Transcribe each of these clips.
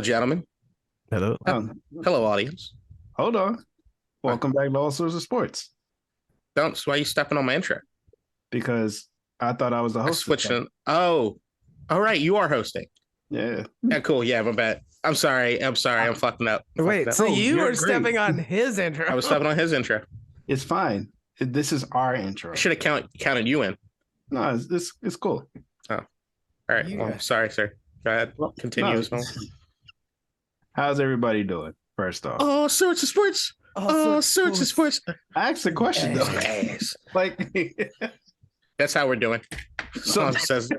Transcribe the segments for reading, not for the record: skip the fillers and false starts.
Hello, gentlemen. Hello. Hello, audience. Hold on. Welcome back to All Sorts of Sports. Don't. Why are you stepping on my intro? Because I thought I was the host. Switching. Oh, all right. You are hosting. Yeah. Yeah, cool. Yeah, my bad. I'm sorry. I'm fucking up. Wait, so Oh, you you're were great. stepping on his intro? I was stepping on his intro. It's fine. This is our intro. I should have counted you in. No, it's cool. Oh, all right. Yeah. Well, sorry, sir. Go ahead. Well, Continue. no. How's everybody doing? First off, All sorts of sports. All sorts of sports. I asked a question though. Ass. Like, That's how we're doing. So- Song says.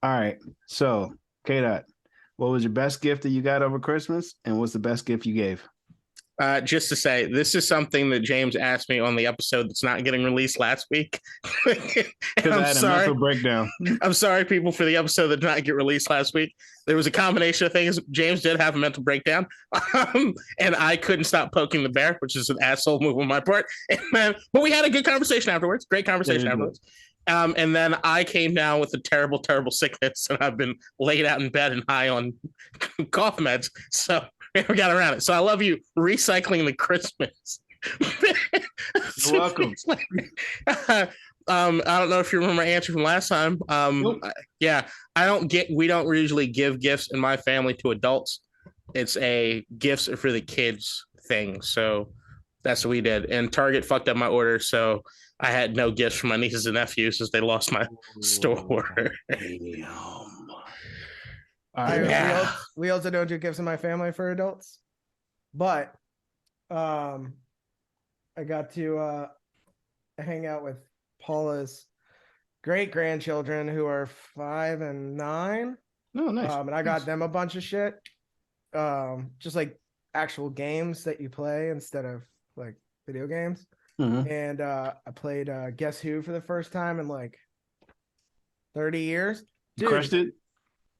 all right. So, K-Dot, what was your best gift that you got over Christmas, and what's the best gift you gave? Just to say, this is something that James asked me on the episode that's not getting released last week. Because I had a mental breakdown. I'm sorry, people, for the episode that did not get released last week. There was a combination of things. James did have a mental breakdown, and I couldn't stop poking the bear, which is an asshole move on my part. But we had a good conversation afterwards. Great conversation afterwards. And then I came down with a terrible, terrible sickness, and I've been laid out in bed and high on cough meds. So we never got around it. So I love you recycling the Christmas. You're welcome. I don't know if you remember my answer from last time. Nope. Yeah, we don't usually give gifts in my family to adults. It's a gifts are for the kids thing. So that's what we did. And Target fucked up my order. So I had no gifts for my nieces and nephews as they lost my store. We also don't do gifts in my family for adults, but I got to hang out with Paula's great grandchildren who are 5 and 9. Oh, nice. And I got them a bunch of shit, just like actual games that you play instead of like video games. Mhm. And I played Guess Who for the first time in like 30 years. You crushed it?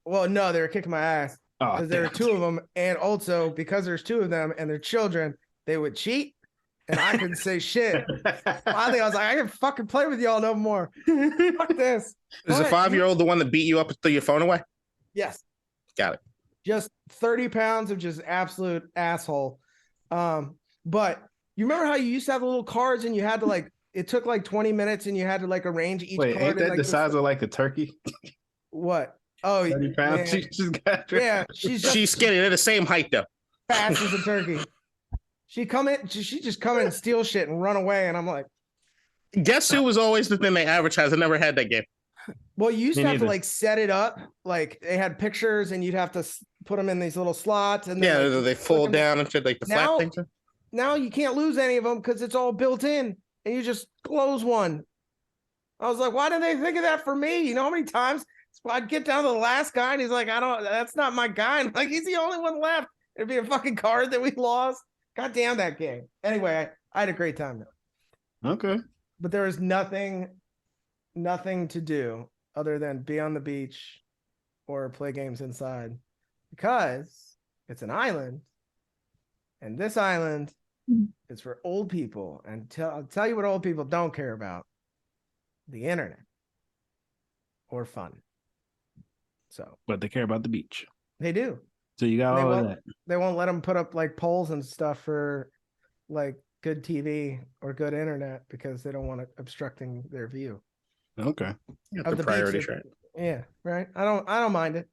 Well, no, they were kicking my ass Oh, because there were 2 of them, and also because there's 2 of them and their children, they would cheat, and I couldn't say shit. Finally, I was like, I can fucking play with y'all no more. Fuck this. Is the 5-year-old the one that beat you up and threw your phone away? Yes. Got it. Just 30 pounds of just absolute asshole. But you remember how you used to have the little cards and you had to like, it took like 20 minutes and you had to like arrange each Wait, card. ain't that like the size of like a turkey? What? Oh, 30 pounds. man. She just got Yeah, she's skinny. They're the same height though. fast as a turkey. She just come in and steal shit and run away, and I'm like, Guess Who was always the thing they advertised. I never had that game. well, you used Me to have to neither. like set it up, like they had pictures, and you'd have to put them in these little slots, and Yeah, then, like, they click fold 'em. down and shit like the Now- flat things. Now you can't lose any of them because it's all built in, and you just close one. I was like, why didn't they think of that for me? You know how many times I'd get down to the last guy, and he's like, that's not my guy. And like, he's the only one left. It'd be a fucking card that we lost. God damn that game. Anyway, I had a great time though. Okay. But there was nothing to do other than be on the beach or play games inside because it's an island, and this island is for old people. And I'll tell you what old people don't care about: the internet or fun. So But they care about the beach. they do. So you got They all of won't- that. They won't let them put up like poles and stuff for like good TV or good internet because they don't want it obstructing their view. Okay. Got Of the the beach, priorities yeah. right. Yeah, right. I don't mind it.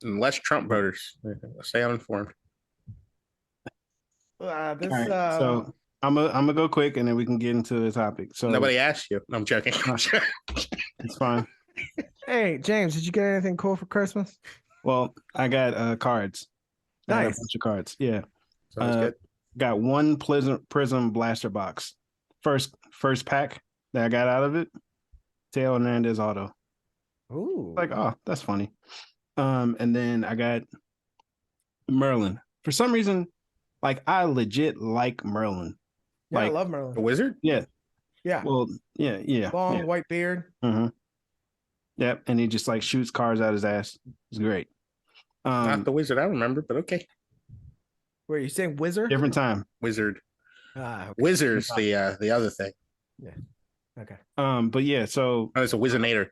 And less Trump voters. Stay uninformed. This All right. So I'm gonna go quick and then we can get into the topic. So Nobody asked you. I'm joking. it's fine. Hey, James, did you get anything cool for Christmas? Well, I got cards. I got a Nice. bunch of cards. Yeah. Sounds good. Got one prism blaster box. First pack that I got out of it. Teo Hernandez auto. Ooh. Like, oh, that's funny. And then I got Merlin. For some reason, like I legit like Merlin. yeah, I like- love A Merlin. wizard? Yeah. Well, yeah. Long yeah. white beard. Mm-hmm. Yep, and he just like shoots cars out his ass. It's great. Not the wizard I remember, but okay. Were you saying wizard? Different time. Wizard. Ah, okay. Wizard's the other thing. Okay. But yeah, so Oh, it's a wizinator.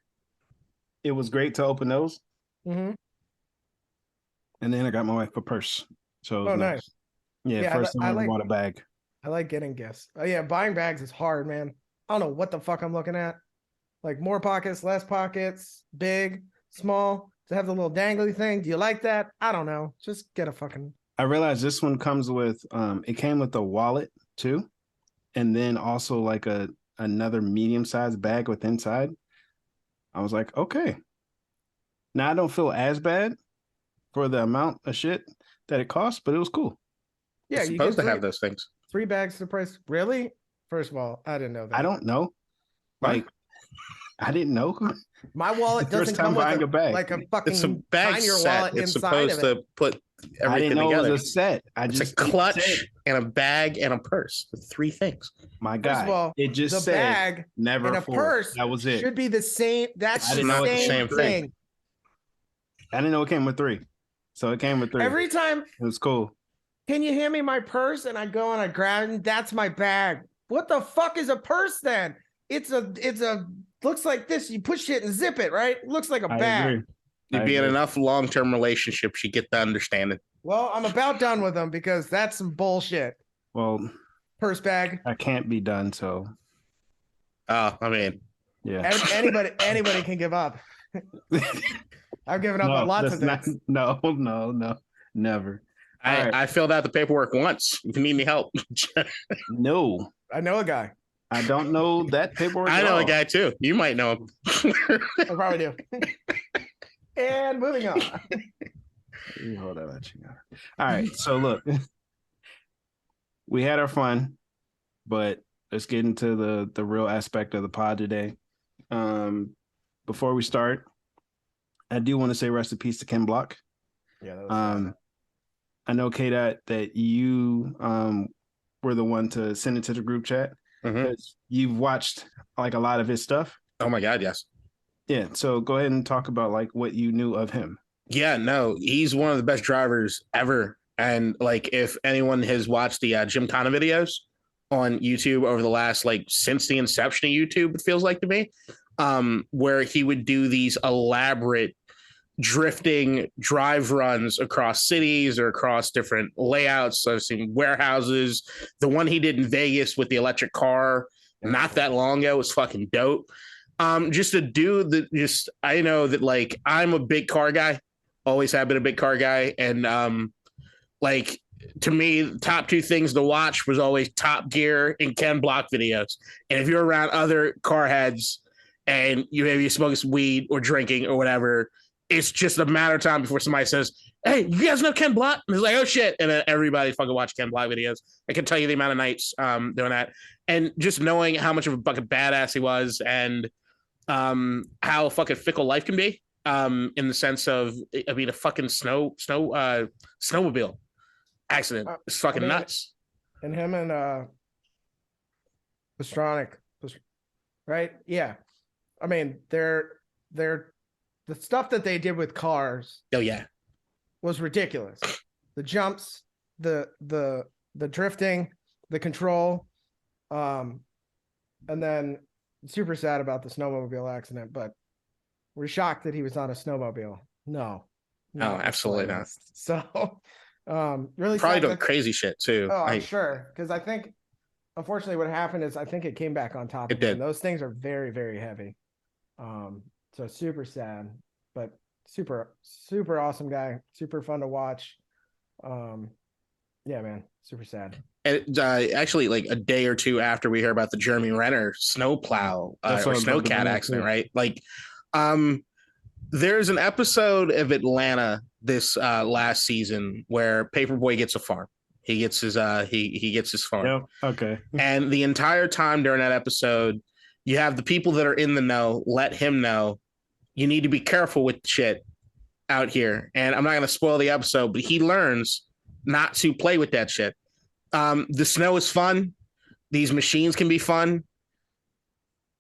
it was great to open those. Mm-hmm. And then I got my wife a purse. So it was Oh, nice. Yeah, Yeah, first time I ever bought a bag. I like getting gifts. Oh yeah, buying bags is hard, man. I don't know what the fuck I'm looking at. Like more pockets, less pockets, big, small. To have the little dangly thing. Do you like that? I don't know. Just get a fucking. I realized this one comes with it came with a wallet too, and then also like another medium-sized bag with inside. I was like, okay. Now I don't feel as bad for the amount of shit that it costs, but it was cool. Yeah, It's you supposed get to have those things. 3 bags to the price. Really? First of all, I didn't know that. I don't know. Like, I didn't know. My wallet First doesn't time come with buying a bag. like a fucking It's a bag tinier set. wallet It's inside supposed of it. to put I didn't everything know together. it was a set. It's a clutch and a bag and a purse. 3 things. My First guy, of all, it just the said bag never and a afford. purse That was it. should be the same. That's I the didn't know it was same the same thing. I didn't know it came with 3. So it came with 3. Every time, It was cool. can you hand me my purse? And I go and I grab it. That's my bag. What the fuck is a purse then? It's a looks like this. You push it and zip it, right? Looks like a I bag. agree. You'd be in enough long-term relationships, you get to understand it. Well, I'm about done with them because that's some bullshit. Well, Purse bag. I can't be done, so I mean, yeah. Anybody can give up. I've given up on lots of things. No, never. I filled out the paperwork once. If you need any help, No, I know a guy. I don't know that paperwork. I at know all. a guy too. You might know him. I probably do. And moving on. You hold that at you. All right, so look, we had our fun, but let's get into the real aspect of the pod today. Before we start, I do want to say rest in peace to Ken Block. Yeah, that was sad. I know, Kate, that you were the one to send it to the group chat. Because you've watched like a lot of his stuff. Oh my God, yes. Yeah, so go ahead and talk about like what you knew of him. Yeah, no, he's one of the best drivers ever. And like, if anyone has watched the Gymkhana videos on YouTube over the last, like, since the inception of YouTube, it feels like to me, where he would do these elaborate drifting drive runs across cities or across different layouts. I've seen warehouses. The one he did in Vegas with the electric car not that long ago was fucking dope. Just to do I know that, like, I'm a big car guy, always have been a big car guy. And like, to me, the top 2 things to watch was always Top Gear and Ken Block videos. And if you're around other car heads and you maybe smoking some weed or drinking or whatever, it's just a matter of time before somebody says, "Hey, you guys know Ken Block?" And it's like, "Oh shit!" And then everybody fucking watch Ken Block videos. I can tell you the amount of nights doing that, and just knowing how much of a fucking badass he was, and how fucking fickle life can be. In the sense of, I mean, a fucking snowmobile accident is fucking nuts. And him and Pastranic, right? Yeah, I mean, they're the stuff that they did with cars. Oh yeah, was ridiculous. The jumps, the drifting, the control, and then super sad about the snowmobile accident. But we're shocked that he was on a snowmobile. No, absolutely not. So, really probably doing crazy shit too. Oh, I'm sure, because I think, unfortunately, what happened is I think it came back on top. It did. Those things are very, very heavy. So super sad, but super awesome guy, super fun to watch. Yeah, man, super sad. And actually, like a day or 2 after we hear about the Jeremy Renner snowplow or snowcat accident, right? Like, there's an episode of Atlanta this last season where Paperboy gets a farm. He gets his he gets his farm. Yep. Okay. And the entire time during that episode, you have the people that are in the know let him know, you need to be careful with shit out here. And I'm not going to spoil the episode, but he learns not to play with that shit. The snow is fun. These machines can be fun.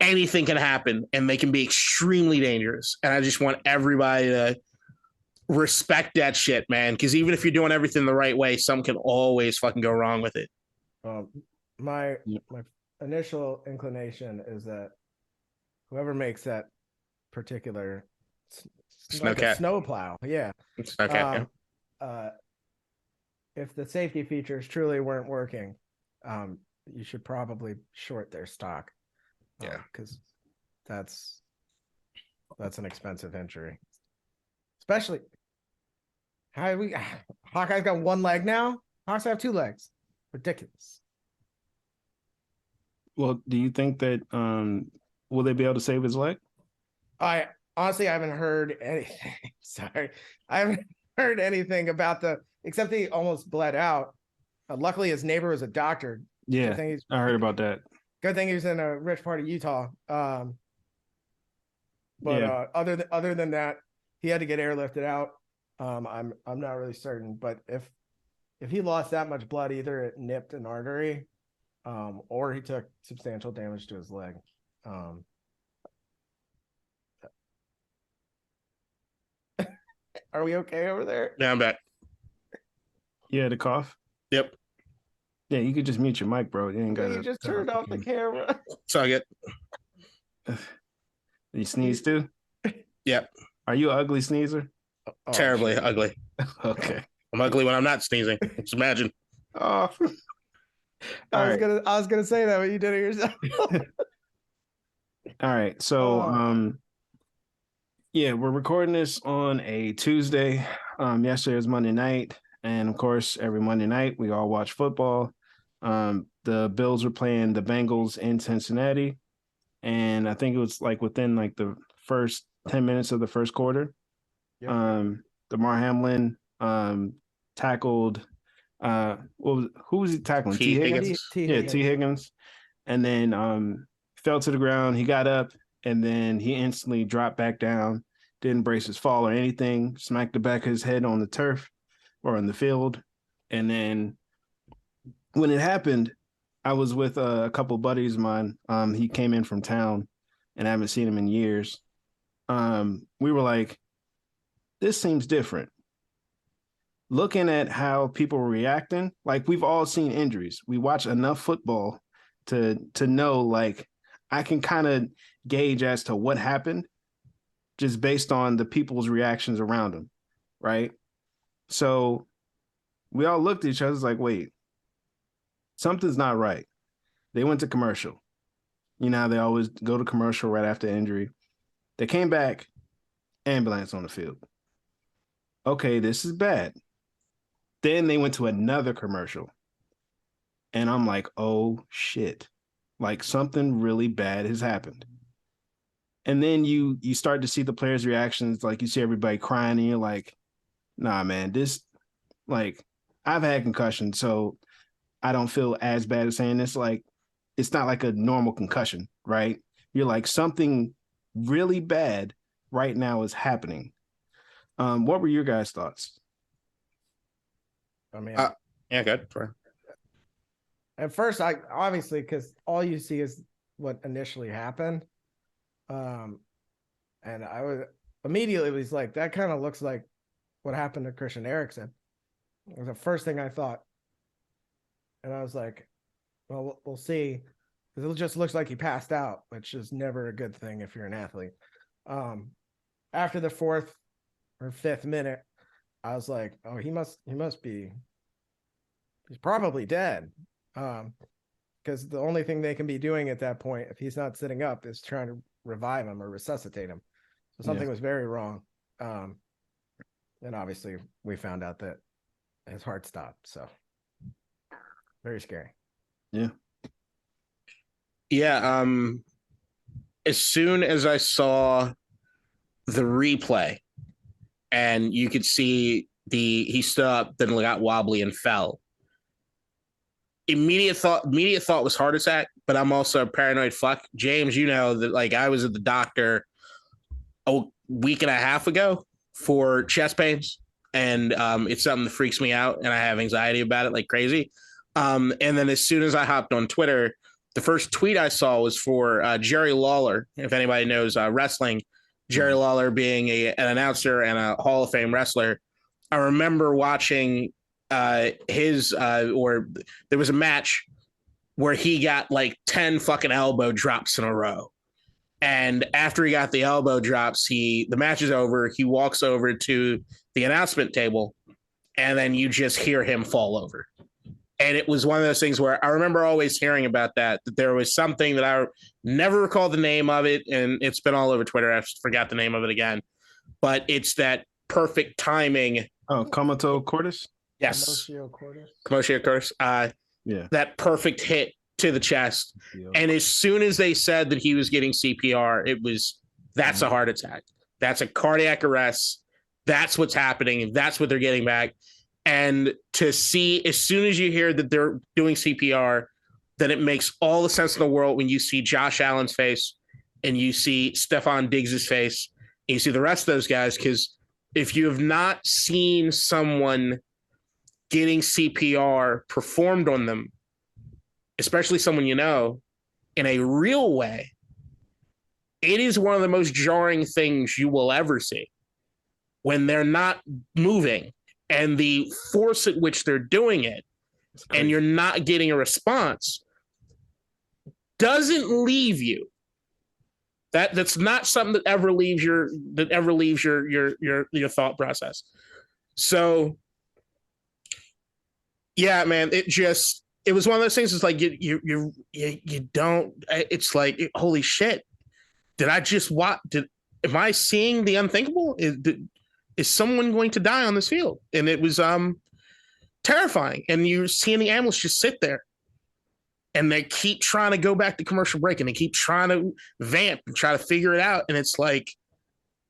Anything can happen, and they can be extremely dangerous. And I just want everybody to respect that shit, man. Because even if you're doing everything the right way, some can always fucking go wrong with it. My initial inclination is that whoever makes that particular snowcat snowplow, yeah, snowcat, if the safety features truly weren't working, you should probably short their stock. Yeah. Because that's an expensive injury. Especially Hawkeye's got one leg now. Hawks have two legs. Ridiculous. Well, do you think that will they be able to save his leg? I honestly haven't heard anything. Sorry. I haven't heard anything about except he almost bled out. Luckily his neighbor was a doctor. Yeah, I heard about that. Good thing he was in a rich part of Utah. Other than that, he had to get airlifted out. I'm not really certain, but if he lost that much blood, either it nipped an artery, or he took substantial damage to his leg. Are we okay over there? Yeah, I'm back. Yeah, the cough. Yep. Yeah, you could just mute your mic, bro. You ain't got. You just turned off the camera. So I get. You sneeze too? Yep. Are you an ugly sneezer? Terribly ugly. Okay. I'm ugly when I'm not sneezing. Just imagine. Oh. I was gonna say that, but you did it yourself. All right. So yeah, we're recording this on a Tuesday. Yesterday was Monday night. And of course, every Monday night we all watch football. The Bills were playing the Bengals in Cincinnati. And I think it was like within like the first 10 minutes of the first quarter. Yep. Damar Hamlin tackled who was he tackling? T. Higgins. T. Higgins. And then fell to the ground. He got up and then he instantly dropped back down, didn't brace his fall or anything, smacked the back of his head on the turf or on the field. And then when it happened, I was with a couple buddies of mine. He came in from town and I haven't seen him in years. We were like, this seems different. Looking at how people were reacting, like we've all seen injuries. We watch enough football to know, like, I can kind of gauge as to what happened just based on the people's reactions around him, right? So we all looked at each other like, wait, something's not right. They went to commercial. You know how they always go to commercial right after injury. They came back, ambulance on the field. Okay, this is bad. Then they went to another commercial. And I'm like, oh, shit. Like something really bad has happened. And then you start to see the players' reactions. Like you see everybody crying and you're like, nah, man, this, like, I've had concussions, so I don't feel as bad as saying this. Like, it's not like a normal concussion, right? You're like, something really bad right now is happening. What were your guys' thoughts? I mean, yeah, good. At first, I obviously, because all you see is what initially happened. And I was immediately was like, that kind of looks like what happened to Christian Eriksen. It was the first thing I thought. And I was like, well, we'll see. Because it just looks like he passed out, which is never a good thing if you're an athlete. After the 4th or 5th minute, I was like, oh, he must be, he's probably dead. Because the only thing they can be doing at that point, if he's not sitting up, is trying to revive him or resuscitate him. So something was very wrong. And obviously we found out that his heart stopped. So very scary. Yeah. Yeah. As soon as I saw the replay and you could see he stood up, then got wobbly and fell. Immediate thought was heart attack, but I'm also a paranoid fuck. James, you know that, like, I was at the doctor a week and a half ago for chest pains, and it's something that freaks me out, and I have anxiety about it like crazy. And then as soon as I hopped on Twitter, the first tweet I saw was for Jerry Lawler. If anybody knows wrestling, Jerry Lawler being an announcer and a Hall of Fame wrestler. I remember watching there was a match where he got like 10 fucking elbow drops in a row. And after he got the elbow drops, the match is over. He walks over to the announcement table and then you just hear him fall over. And it was one of those things where I remember always hearing about that there was something that I never recall the name of it, and it's been all over Twitter. I forgot the name of it again, but it's that perfect timing. Oh, Komodo Cordis? Yes. Commotio Cordis. Yeah. That perfect hit to the chest. And as soon as they said that he was getting CPR, that's a heart attack. That's a cardiac arrest. That's what's happening. That's what they're getting back. And to see, as soon as you hear that they're doing CPR, then it makes all the sense in the world when you see Josh Allen's face and you see Stephon Diggs' face and you see the rest of those guys. Because if you have not seen someone getting CPR performed on them, especially someone you know, in a real way, it is one of the most jarring things you will ever see when they're not moving and the force at which they're doing it, and you're not getting a response, doesn't leave you. That's not something that ever leaves your thought process. So, yeah, man, it was one of those things. It's like you don't. It's like, holy shit! Did I just watch? Am I seeing the unthinkable? Is someone going to die on this field? And it was terrifying. And you're seeing the ambulance just sit there, and they keep trying to go back to commercial break, and they keep trying to vamp and try to figure it out. And it's like,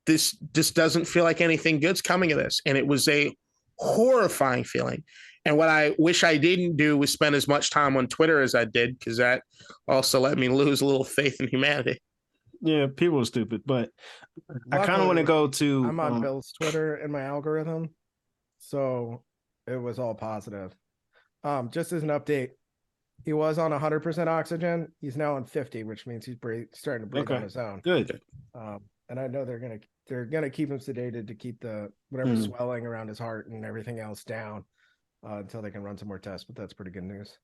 this doesn't feel like anything good's coming of this. And it was a horrifying feeling. And what I wish I didn't do was spend as much time on Twitter as I did, because that also let me lose a little faith in humanity. Yeah, people are stupid, but I kind of want to go to. I'm on Bill's Twitter in my algorithm, so it was all positive. Just as an update, he was on 100% oxygen. He's now on 50, which means he's starting to breathe on his own. Good. And I know they're gonna keep him sedated to keep the whatever swelling around his heart and everything else down until they can run some more tests. But that's pretty good news.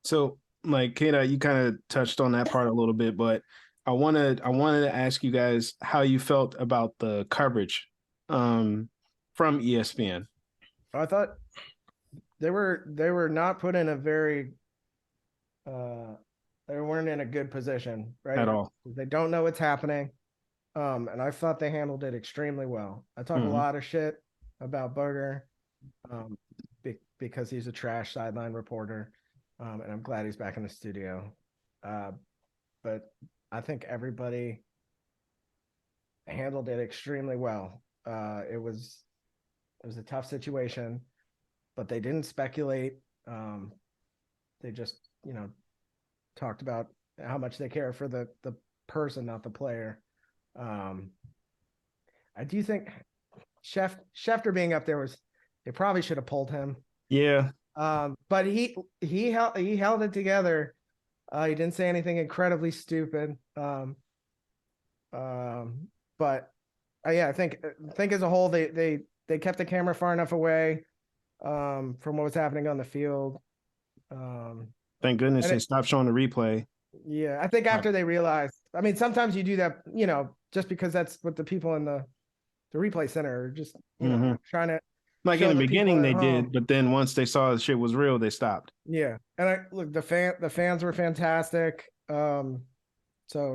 So, like, Kata, you kind of touched on that part a little bit, but I wanted to ask you guys how you felt about the coverage from ESPN. I thought they were not put in a very they weren't in a good position, right? At all. They don't know what's happening. And I thought they handled it extremely well. I talk a lot of shit about Booger because he's a trash sideline reporter. And I'm glad he's back in the studio. But I think everybody handled it extremely well. It was a tough situation, but they didn't speculate. They just, talked about how much they care for the person, not the player. I do think Schefter being up there they probably should have pulled him. Yeah. But he held it together. He didn't say anything incredibly stupid. But yeah, I think as a whole, they kept the camera far enough away from what was happening on the field. Thank goodness they stopped showing the replay. Yeah, I think after they realized, I mean, sometimes you do that, just because that's what the people in the replay center are just trying to. Like in the beginning they did, but then once they saw the shit was real, they stopped. Yeah, and look, the fans were fantastic. So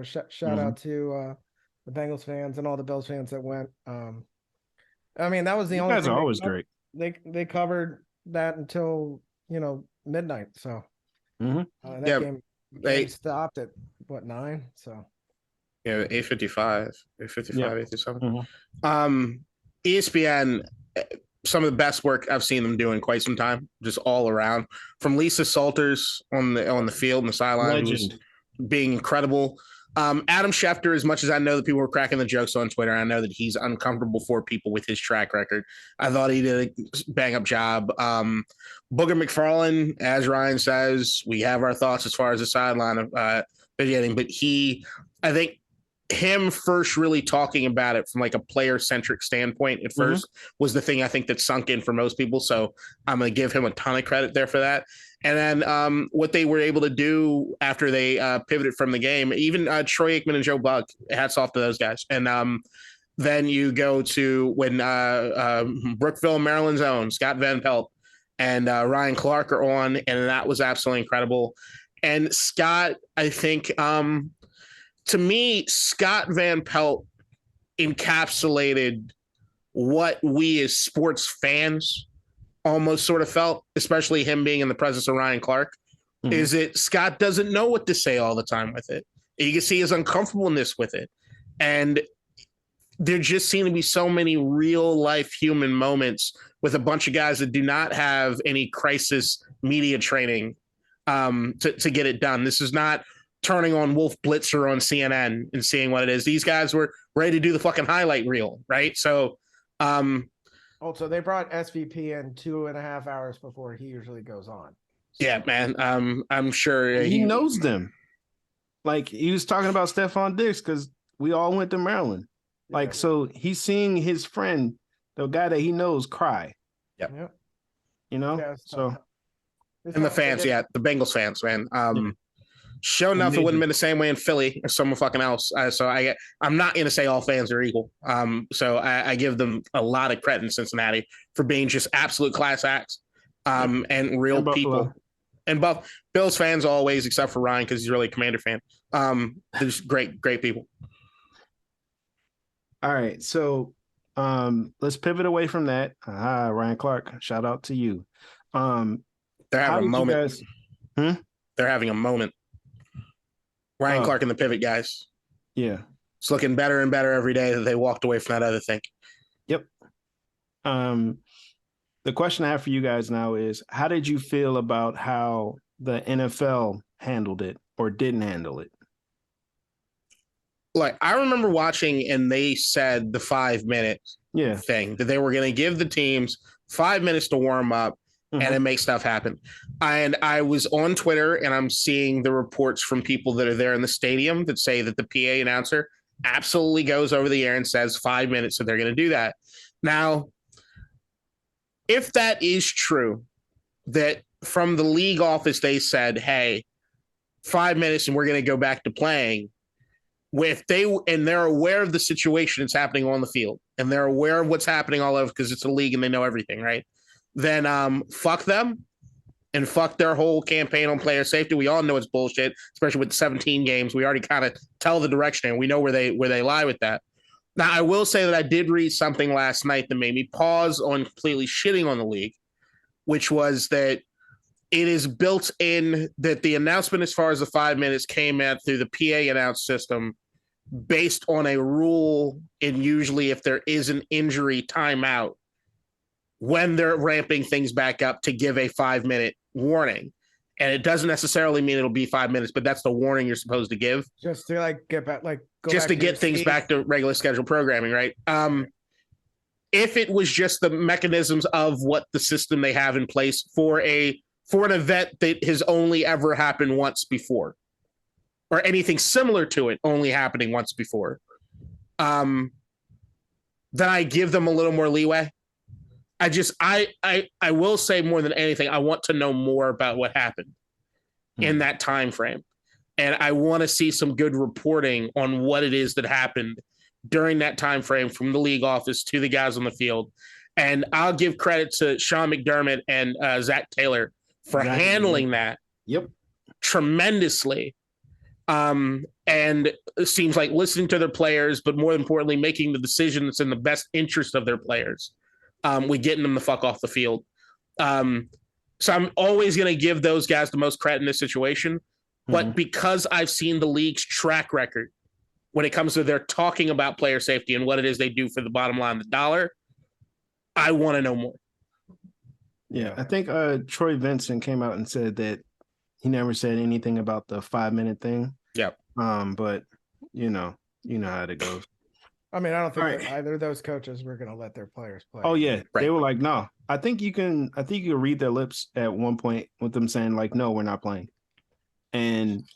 shout out to the Bengals fans and all the Bills fans that went. I mean, that was the only. You guys are always great. They covered that until midnight. So that game stopped at 9. So 8:55, 8:57. ESPN. Some of the best work I've seen them do in quite some time, just all around. From Lisa Salters on the field and the sideline, who's being incredible. Adam Schefter, as much as I know that people were cracking the jokes on Twitter, I know that he's uncomfortable for people with his track record. I thought he did a bang up job. Booger McFarland, as Ryan says, we have our thoughts as far as the sideline of beginning, but I think him first really talking about it from like a player centric standpoint at first was the thing I think that sunk in for most people. So I'm going to give him a ton of credit there for that. And then what they were able to do after they pivoted from the game, even Troy Aikman and Joe Buck, hats off to those guys. And Then you go to when Brookville, Maryland's own Scott Van Pelt and Ryan Clark are on, and that was absolutely incredible. And Scott, I think, to me, Scott Van Pelt encapsulated what we as sports fans almost sort of felt, especially him being in the presence of Ryan Clark, is that Scott doesn't know what to say all the time with it. You can see his uncomfortableness with it. And there just seem to be so many real life human moments with a bunch of guys that do not have any crisis media training to get it done. This is not turning on Wolf Blitzer on CNN and seeing what it is. These guys were ready to do the fucking highlight reel, right? So, also they brought SVP in 2.5 hours before he usually goes on. So. Yeah, man. I'm sure he knows them. Like he was talking about Stephon Diggs because we all went to Maryland. Like, so he's seeing his friend, the guy that he knows, cry. Yep. You know? Yeah, so and the fans, the Bengals fans, man. Sure enough, it wouldn't have been the same way in Philly or someone fucking else. I'm not going to say all fans are equal. So I give them a lot of credit in Cincinnati for being just absolute class acts and real and people. And Bills fans always, except for Ryan, because he's really a Commander fan. They're just great people. All right. So let's pivot away from that. Ryan Clark, shout out to you. They're having a moment. They're having a moment. Ryan Clark and the pivot guys. Yeah. It's looking better and better every day that they walked away from that other thing. Yep. The question I have for you guys now is, how did you feel about how the NFL handled it or didn't handle it? Like, I remember watching and they said the 5-minute thing that they were going to give the teams 5 minutes to warm up and then make stuff happen. And I was on Twitter and I'm seeing the reports from people that are there in the stadium that say that the PA announcer absolutely goes over the air and says 5 minutes, so they're going to do that. Now, if that is true, that from the league office they said, hey, 5 minutes and we're going to go back to playing, they're aware of the situation that's happening on the field and they're aware of what's happening all over because it's a league and they know everything, right? Then fuck them and fuck their whole campaign on player safety. We all know it's bullshit, especially with 17 games. We already kind of tell the direction and we know where they lie with that. Now, I will say that I did read something last night that made me pause on completely shitting on the league, which was that it is built in that the announcement as far as the 5 minutes came out through the PA announce system based on a rule, and usually if there is an injury, timeout when they're ramping things back up to give a 5-minute warning. And it doesn't necessarily mean it'll be 5 minutes, but that's the warning you're supposed to give. Just to get back, just to get things back to regular schedule programming, right? If it was just the mechanisms of what the system they have in place for an event that has only ever happened once before, or anything similar to it only happening once before, then I give them a little more leeway. I will say more than anything, I want to know more about what happened in that time frame. And I want to see some good reporting on what it is that happened during that time frame from the league office to the guys on the field. And I'll give credit to Sean McDermott and Zach Taylor for handling that tremendously. And it seems like listening to their players, but more importantly, making the decision that's in the best interest of their players. With getting them the fuck off the field. So I'm always going to give those guys the most credit in this situation. But because I've seen the league's track record when it comes to their talking about player safety and what it is they do for the bottom line, the dollar, I want to know more. Yeah, I think Troy Vincent came out and said that he never said anything about the 5-minute thing. Yep. But you know how it goes. I mean, I don't think that either of those coaches were going to let their players play. Oh yeah, they were like, no. I think you can read their lips at one point with them saying like, no, we're not playing. And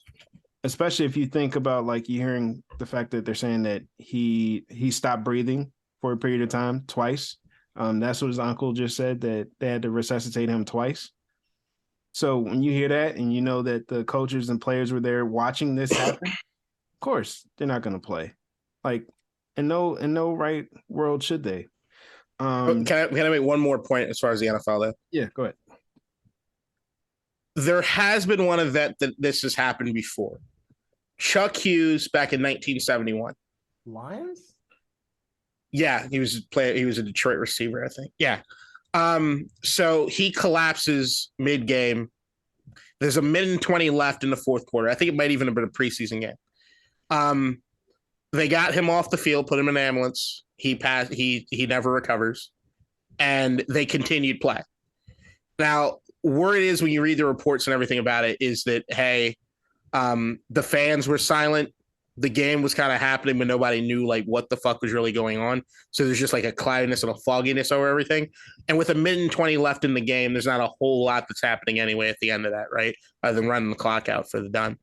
especially if you think about like you hearing the fact that they're saying that he stopped breathing for a period of time twice. That's what his uncle just said, that they had to resuscitate him twice. So when you hear that and you know that the coaches and players were there watching this happen, of course they're not going to play. Like, in no right world should they. Can I make one more point as far as the NFL though? Yeah, go ahead. There has been one event that this has happened before. Chuck Hughes back in 1971. Lions? Yeah, he was a Detroit receiver, I think. Yeah. So he collapses mid-game. There's a minute and 20 left in the fourth quarter. I think it might even have been a preseason game. They got him off the field, put him in an ambulance. He never recovers. And they continued play. Now, word is when you read the reports and everything about it is that, hey, the fans were silent. The game was kind of happening, but nobody knew like what the fuck was really going on. So there's just like a cloudiness and a fogginess over everything. And with a minute and 20 left in the game, there's not a whole lot that's happening anyway at the end of that, right? Other than running the clock out for the done.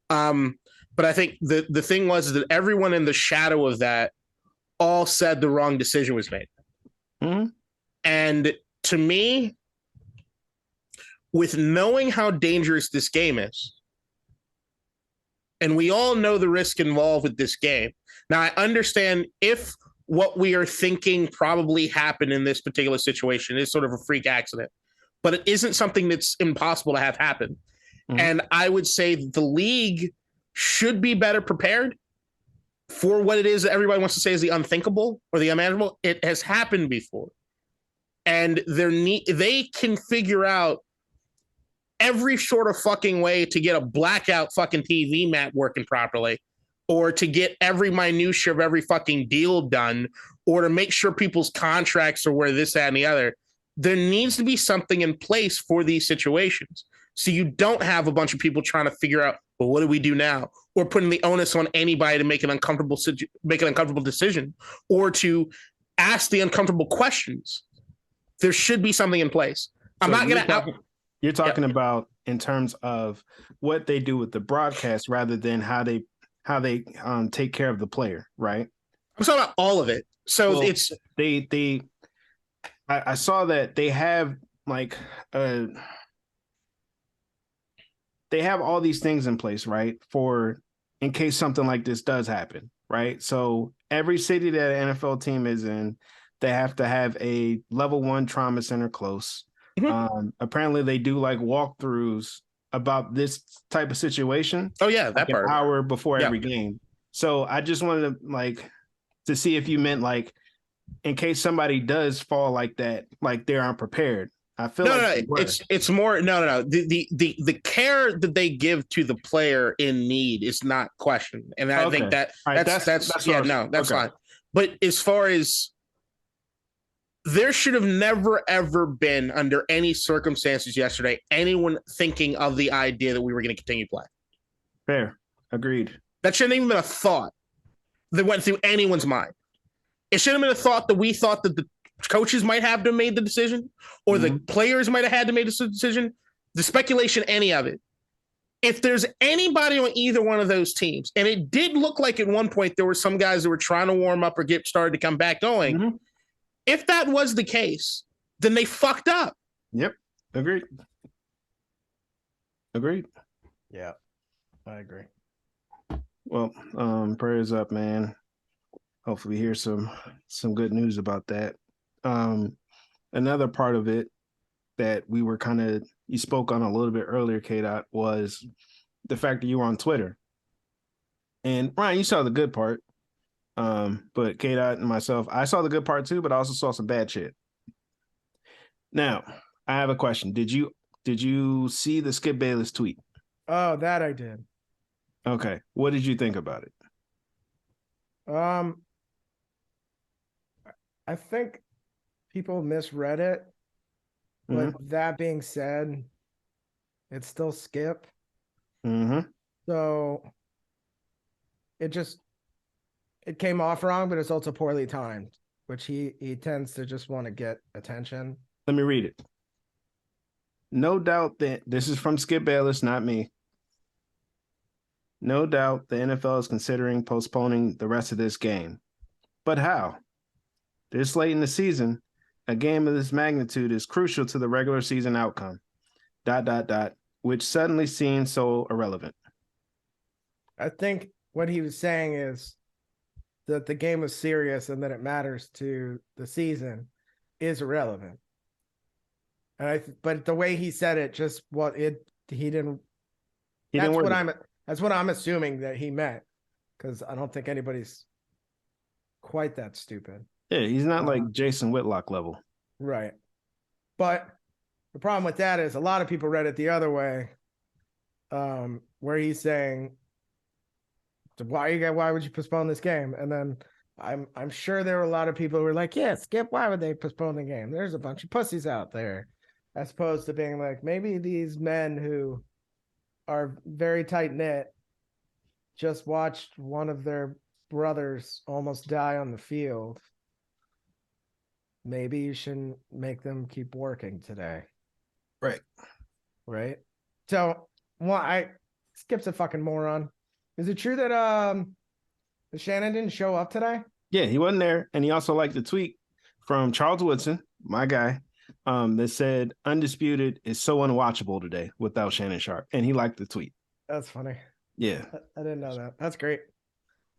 But I think the thing was that everyone in the shadow of that all said the wrong decision was made. Mm-hmm. And to me, with knowing how dangerous this game is, and we all know the risk involved with this game. Now, I understand if what we are thinking probably happened in this particular situation is sort of a freak accident, but it isn't something that's impossible to have happen. Mm-hmm. And I would say the league should be better prepared for what it is that everybody wants to say is the unthinkable or the unimaginable. It has happened before. And they can figure out every sort of fucking way to get a blackout fucking TV mat working properly, or to get every minutia of every fucking deal done, or to make sure people's contracts are where this, that, and the other. There needs to be something in place for these situations. So you don't have a bunch of people trying to figure out, well, what do we do now? Or putting the onus on anybody to make an uncomfortable decision, or to ask the uncomfortable questions. There should be something in place. I'm not going to You're talking about in terms of what they do with the broadcast rather than how they take care of the player, right? I'm talking about all of it. So it's I saw that they have like they have all these things in place, right? For in case something like this does happen, right? So every city that an NFL team is in, they have to have a level 1 trauma center close. Mm-hmm. Apparently they do like walkthroughs about this type of situation. Oh yeah, that part. An hour before every game. So I just wanted to see if you meant like in case somebody does fall like that, like they're unprepared. I feel it's more the care that they give to the player in need is not questioned, and I think that's fine. But as far as there should have never, ever been, under any circumstances yesterday, anyone thinking of the idea that we were going to continue play. Fair. Agreed. That shouldn't even been a thought that went through anyone's mind. It should have been a thought that we thought that the coaches might have to have made the decision, or the players might have had to make the decision. The speculation, any of it. If there's anybody on either one of those teams, and it did look like at one point there were some guys that were trying to warm up or get started to come back going. Mm-hmm. If that was the case, then they fucked up. Yep. Agreed. Yeah, I agree. Well, prayers up, man. Hopefully we hear some good news about that. Another part of it that we were you spoke on a little bit earlier, K-Dot, was the fact that you were on Twitter. And Ryan, you saw the good part. But K-Dot and myself, I saw the good part too, but I also saw some bad shit. Now, I have a question. Did you see the Skip Bayless tweet? Oh, that I did. Okay. What did you think about it? I think people misread it. But that being said, it's still Skip. Mm-hmm. So it came off wrong, but it's also poorly timed, which he tends to just want to get attention. Let me read it. No doubt that this is from Skip Bayless, not me. No doubt the NFL is considering postponing the rest of this game. But how? This late in the season, a game of this magnitude is crucial to the regular season outcome. ... which suddenly seems so irrelevant. I think what he was saying is that the game was serious and that it matters to the season is irrelevant. And but the way he said it, just he didn't. That's what I'm assuming that he meant, because I don't think anybody's quite that stupid. Yeah, he's not like Jason Whitlock level. Right. But the problem with that is a lot of people read it the other way, where he's saying, why would you postpone this game? And then I'm sure there were a lot of people who were like, yeah, Skip, why would they postpone the game? There's a bunch of pussies out there. As opposed to being like, maybe these men who are very tight-knit just watched one of their brothers almost die on the field. Maybe you shouldn't make them keep working today. Right. So, Skip's a fucking moron. Is it true that Shannon didn't show up today? Yeah, he wasn't there. And he also liked the tweet from Charles Woodson, my guy, that said Undisputed is so unwatchable today without Shannon Sharp. And he liked the tweet. That's funny. Yeah. I didn't know that. That's great.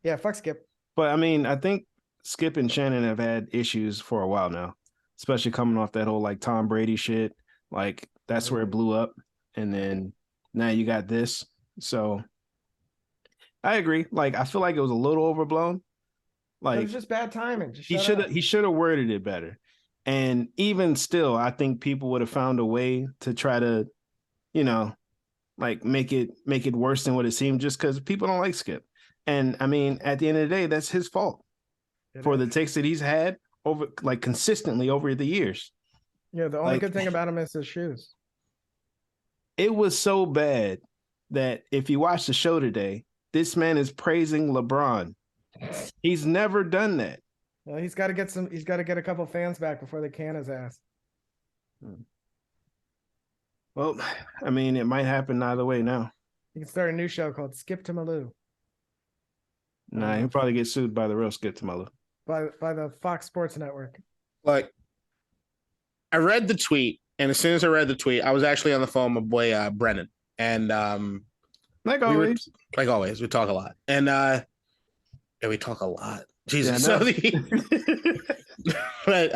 Yeah, fuck Skip. But I mean, I think Skip and Shannon have had issues for a while now, especially coming off that whole like Tom Brady shit. Like that's where it blew up. And then now you got this. So I agree. Like I feel like it was a little overblown. Like it was just bad timing. He should have worded it better. And even still, I think people would have found a way to try to, like make it worse than what it seemed, just because people don't like Skip. And I mean, at the end of the day, that's his fault for the takes that he's had over like consistently over the years. Yeah, the only good thing about him is his shoes. It was so bad that if you watch the show today, this man is praising LeBron. He's never done that. Well, he's got to get a couple fans back before they can his ass. Well, I mean, it might happen either way now. You can start a new show called Skip to Malou. Nah, he'll probably get sued by the real Skip to Malou. By the Fox Sports Network. Like, I read the tweet, and as soon as I read the tweet, I was actually on the phone with my boy Brennan. And like always, we talk a lot. And we talk a lot. Jesus. But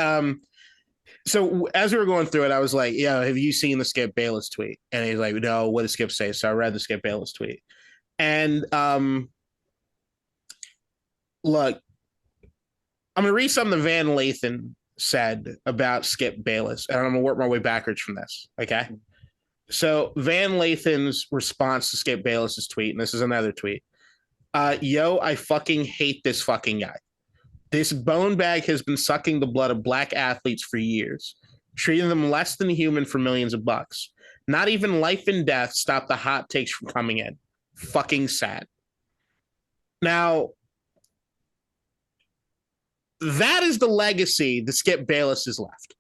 so as we were going through it, I was like, yeah, have you seen the Skip Bayless tweet? And he's like, no, what did Skip say? So I read the Skip Bayless tweet. And look, I'm gonna read something Van Lathan said about Skip Bayless, and I'm gonna work my way backwards from this. Okay. So Van Lathan's response to Skip Bayless's tweet, and this is another tweet. Yo, I fucking hate this fucking guy. This bone bag has been sucking the blood of black athletes for years, treating them less than human for millions of bucks. Not even life and death stop the hot takes from coming in. Fucking sad. Now, that is the legacy that Skip Bayless has left,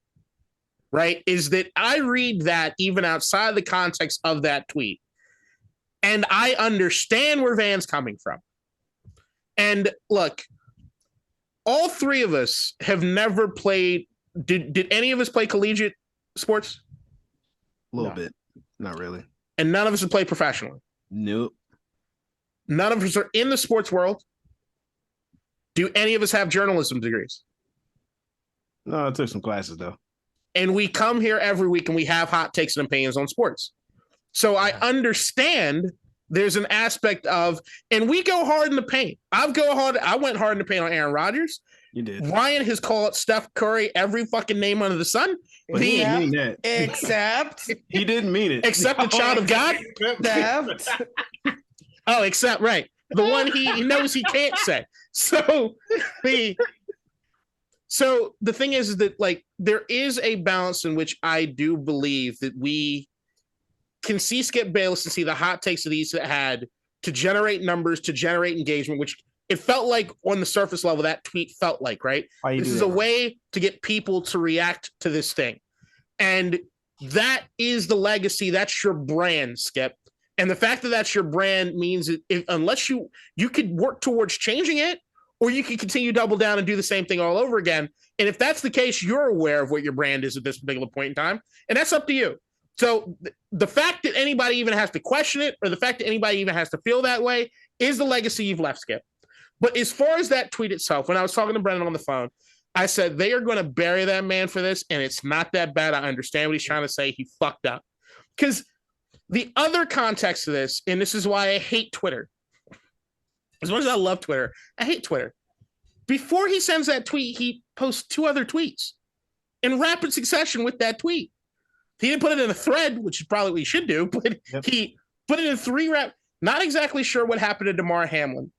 right? Is that I read that even outside the context of that tweet, and I understand where Van's coming from. And look, all three of us have never played. Did any of us play collegiate sports? A little bit. Not really. And none of us have played professionally? Nope. None of us are in the sports world. Do any of us have journalism degrees? No, I took some classes, though. And we come here every week and we have hot takes and opinions on sports. So I understand there's an aspect of, and we go hard in the paint. I went hard in the paint on Aaron Rodgers. You did. Ryan has called Steph Curry every fucking name under the sun. But he didn't mean that. Except he didn't mean it. Except the child of God. Except right. The one he knows he can't say. So the thing is that like there is a balance in which I do believe that we can see Skip Bayless and see the hot takes that he's had to generate numbers, to generate engagement, which it felt like on the surface level that tweet felt like, right? This is a way to get people to react to this thing. And that is the legacy. That's your brand, Skip. And the fact that that's your brand means that unless you could work towards changing it, or you can continue to double down and do the same thing all over again. And if that's the case, you're aware of what your brand is at this particular point in time. And that's up to you. So the fact that anybody even has to question it, or the fact that anybody even has to feel that way, is the legacy you've left, Skip. But as far as that tweet itself, when I was talking to Brendan on the phone, I said they are going to bury that man for this, and it's not that bad. I understand what he's trying to say. He fucked up. Because the other context of this, and this is why I hate Twitter. As much as I love Twitter, I hate Twitter. Before he sends that tweet, he posts 2 other tweets in rapid succession with that tweet. He didn't put it in a thread, which is probably what he should do, but he put it in 3 Not exactly sure what happened to Damar Hamlin.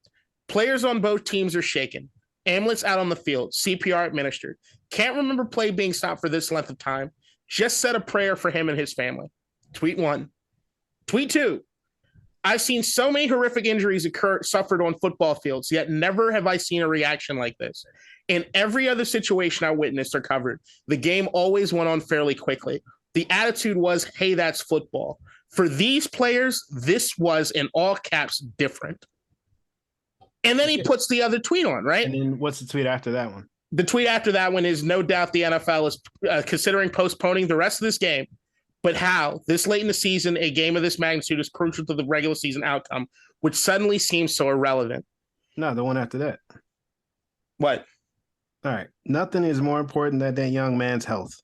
Players on both teams are shaken. Ambulance out on the field. CPR administered. Can't remember play being stopped for this length of time. Just said a prayer for him and his family. Tweet 1. Tweet 2. I've seen so many horrific injuries suffered on football fields, yet never have I seen a reaction like this. In every other situation I witnessed or covered, the game always went on fairly quickly. The attitude was, hey, that's football. For these players, this was, in all caps, different. And then he puts the other tweet on, right? And then what's the tweet after that one? The tweet after that one is, no doubt the NFL is considering postponing the rest of this game. But how? This late in the season, a game of this magnitude is crucial to the regular season outcome, which suddenly seems so irrelevant. No, the one after that. What? All right. Nothing is more important than that young man's health.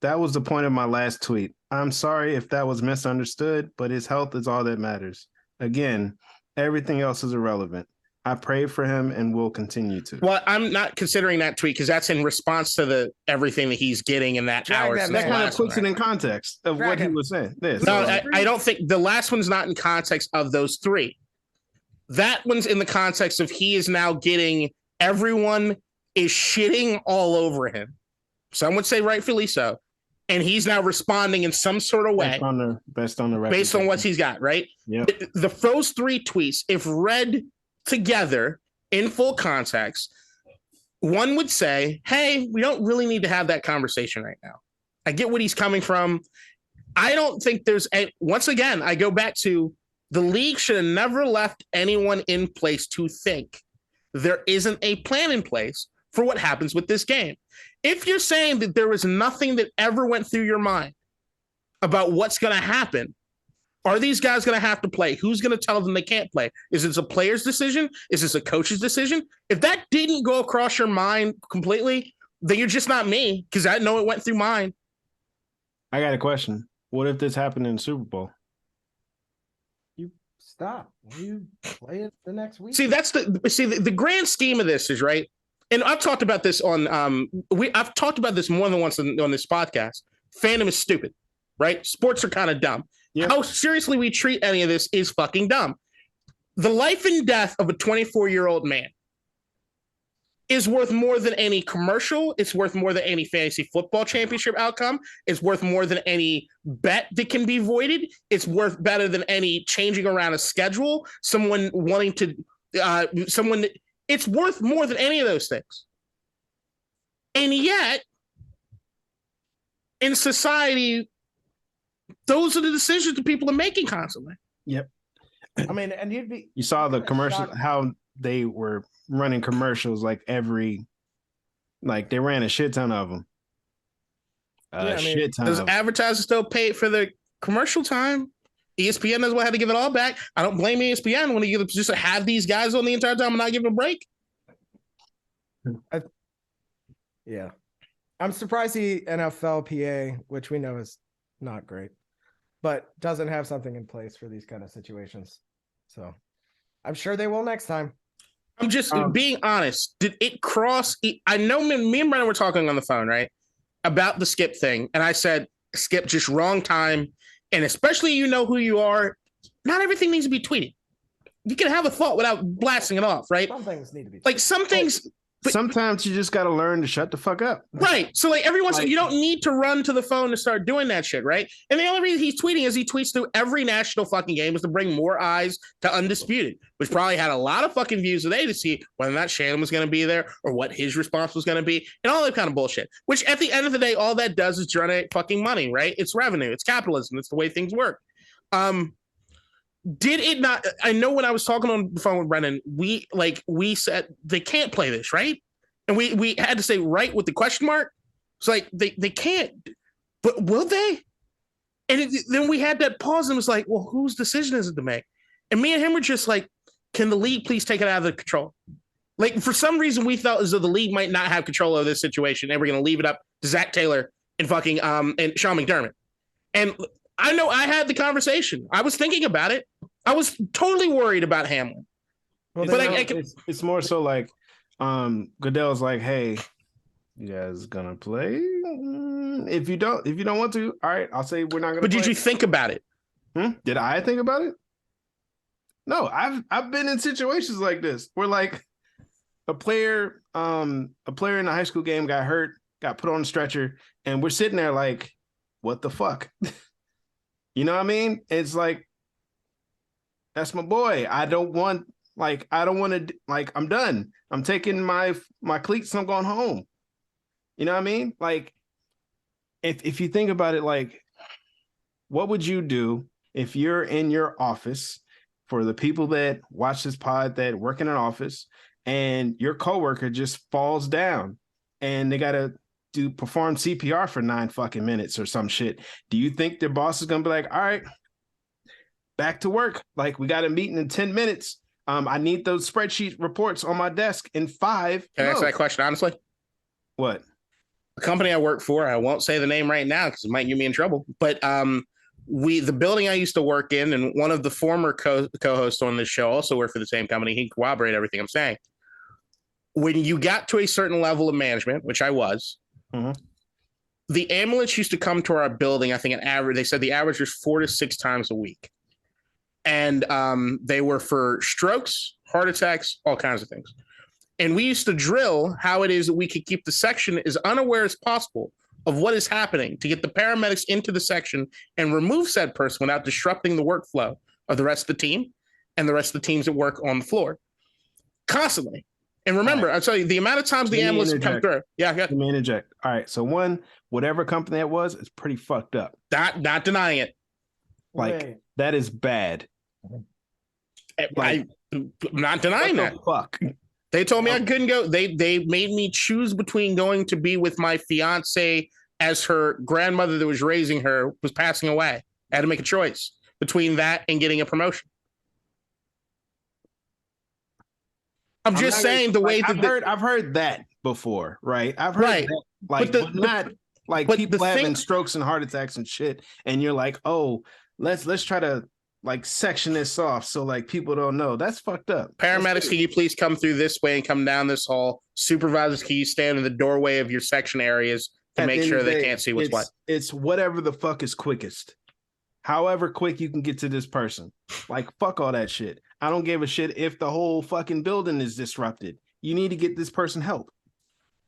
That was the point of my last tweet. I'm sorry if that was misunderstood, but his health is all that matters. Again, everything else is irrelevant. I prayed for him and will continue to. Well, I'm not considering that tweet because that's in response to everything that he's getting in that hour. That kind of puts it in context of what he was saying. I don't think the last one's not in context of those 3. That one's in the context of he is now getting, everyone is shitting all over him. Some would say rightfully so. And he's now responding in some sort of way. Based on what he's got, right? Yeah. Those 3 tweets, if read together in full context, one would say, hey, we don't really need to have that conversation right now. I get what he's coming from. I don't think once again, I go back to the league should have never left anyone in place to think there isn't a plan in place for what happens with this game. If you're saying that there was nothing that ever went through your mind about what's going to happen, are these guys going to have to play? Who's going to tell them they can't play? Is this a player's decision? Is this a coach's decision? If that didn't go across your mind completely, then you're just not me, because I know it went through mine. I got a question. What if this happened in the Super Bowl? You stop. You play it the next week. See, the grand scheme of this is right. And I've talked about this on I've talked about this more than once on this podcast. Fandom is stupid, right? Sports are kind of dumb. Yep. How seriously we treat any of this is fucking dumb. The life and death of a 24-year-old man is worth more than any commercial. It's worth more than any fantasy football championship outcome. It's worth more than any bet that can be voided. It's worth better than any changing around a schedule. Someone wanting to, it's worth more than any of those things. And yet, in society, those are the decisions that people are making constantly. Yep. I mean, and you saw the commercial, how they were running commercials like they ran a shit ton of them. Does advertisers still pay for the commercial time? ESPN doesn't have to give it all back. I don't blame ESPN when they just have these guys on the entire time and not give them a break. Yeah. I'm surprised the NFLPA, which we know is not great, but doesn't have something in place for these kind of situations. So I'm sure they will next time. I'm just being honest. Did it cross? I know me and Brennan were talking on the phone, right? About the Skip thing. And I said, Skip, just wrong time. And especially, you know who you are. Not everything needs to be tweeted. You can have a thought without blasting it off, right? Some things need to be tweeted. Like some things. Sometimes you just got to learn to shut the fuck up. Right. So like everyone said, you don't need to run to the phone to start doing that shit, right? And the only reason he's tweeting is he tweets through every national fucking game is to bring more eyes to Undisputed, which probably had a lot of fucking views today to see whether or not Shannon was going to be there or what his response was going to be and all that kind of bullshit, which at the end of the day, all that does is generate fucking money, right? It's revenue. It's capitalism. It's the way things work. Did it not? I know when I was talking on the phone with Brennan, we said they can't play this, right? And we had to say right with the question mark. It's like they can't, but will they? And then we had that pause and it was like, well, whose decision is it to make? And me and him were just like, can the league please take it out of the control? Like, for some reason, we felt as though the league might not have control of this situation, and we're going to leave it up to Zach Taylor and fucking and Sean McDermott. And I know I had the conversation. I was thinking about it. I was totally worried about Hamlin. Well, But it's more so like Goodell's like, hey, you guys gonna play? If you don't want to, all right, I'll say we're not gonna. But play. did you think about it? Did I think about it? No, I've been in situations like this where like a player in a high school game got hurt, got put on a stretcher, and we're sitting there like, what the fuck? You know what I mean? It's like, that's my boy. I don't want to, like, I'm done. I'm taking my cleats and I'm going home. You know what I mean? Like, if you think about it, like, what would you do if you're in your office, for the people that watch this pod that work in an office, and your coworker just falls down and they got to perform CPR for 9 fucking minutes or some shit? Do you think their boss is going to be like, all right, back to work? Like, we got a meeting in 10 minutes. I need those spreadsheet reports on my desk in 5. Can I answer that question honestly? What? The company I work for, I won't say the name right now because it might get me in trouble, but the building I used to work in, and one of the former co-hosts on this show also worked for the same company. He corroborated everything I'm saying. When you got to a certain level of management, which I was, the ambulance used to come to our building. I think they said the average was 4 to 6 times a week. And they were for strokes, heart attacks, all kinds of things. And we used to drill how it is that we could keep the section as unaware as possible of what is happening, to get the paramedics into the section and remove said person without disrupting the workflow of the rest of the team and the rest of the teams that work on the floor constantly. And remember, I'll tell you, the amount of times the ambulance come through. Yeah. Let me interject. All right. So whatever company that was, it's pretty fucked up. Not denying it. Like, that is bad. Like, I'm not denying that. Fuck. They told me I couldn't go. They made me choose between going to be with my fiance as her grandmother that was raising her was passing away. I had to make a choice between that and getting a promotion. I'm just saying the way that I've heard that before, right? I've heard that, like, but not like people having strokes and heart attacks and shit, and you're like, oh, let's try to like section this off so like people don't know. That's fucked up. Paramedics, can you please come through this way and come down this hall? Supervisors, can you stand in the doorway of your section areas to make sure they can't see what's what? It's whatever the fuck is quickest. However quick you can get to this person. Like, fuck all that shit. I don't give a shit if the whole fucking building is disrupted. You need to get this person help.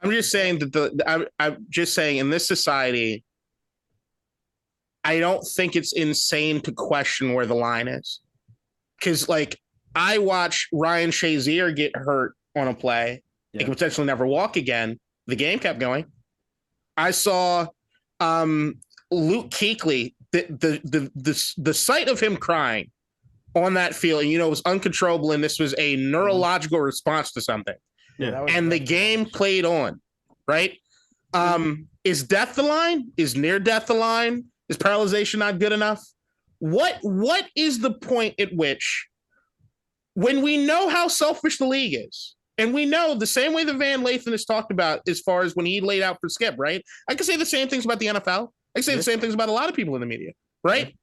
I'm just saying that I'm just saying in this society, I don't think it's insane to question where the line is. Because, like, I watched Ryan Shazier get hurt on a play. He could potentially never walk again. The game kept going. I saw Luke Kuechly, the sight of him crying on that field, and, it was uncontrollable, and this was a neurological response to something. Yeah. And the game played on, right? Is death the line? Is near death the line? Is paralyzation not good enough? What is the point at which, when we know how selfish the league is, and we know the same way that Van Lathan has talked about as far as when he laid out for Skip, right? I can say the same things about the NFL. I can say the same things about a lot of people in the media, right?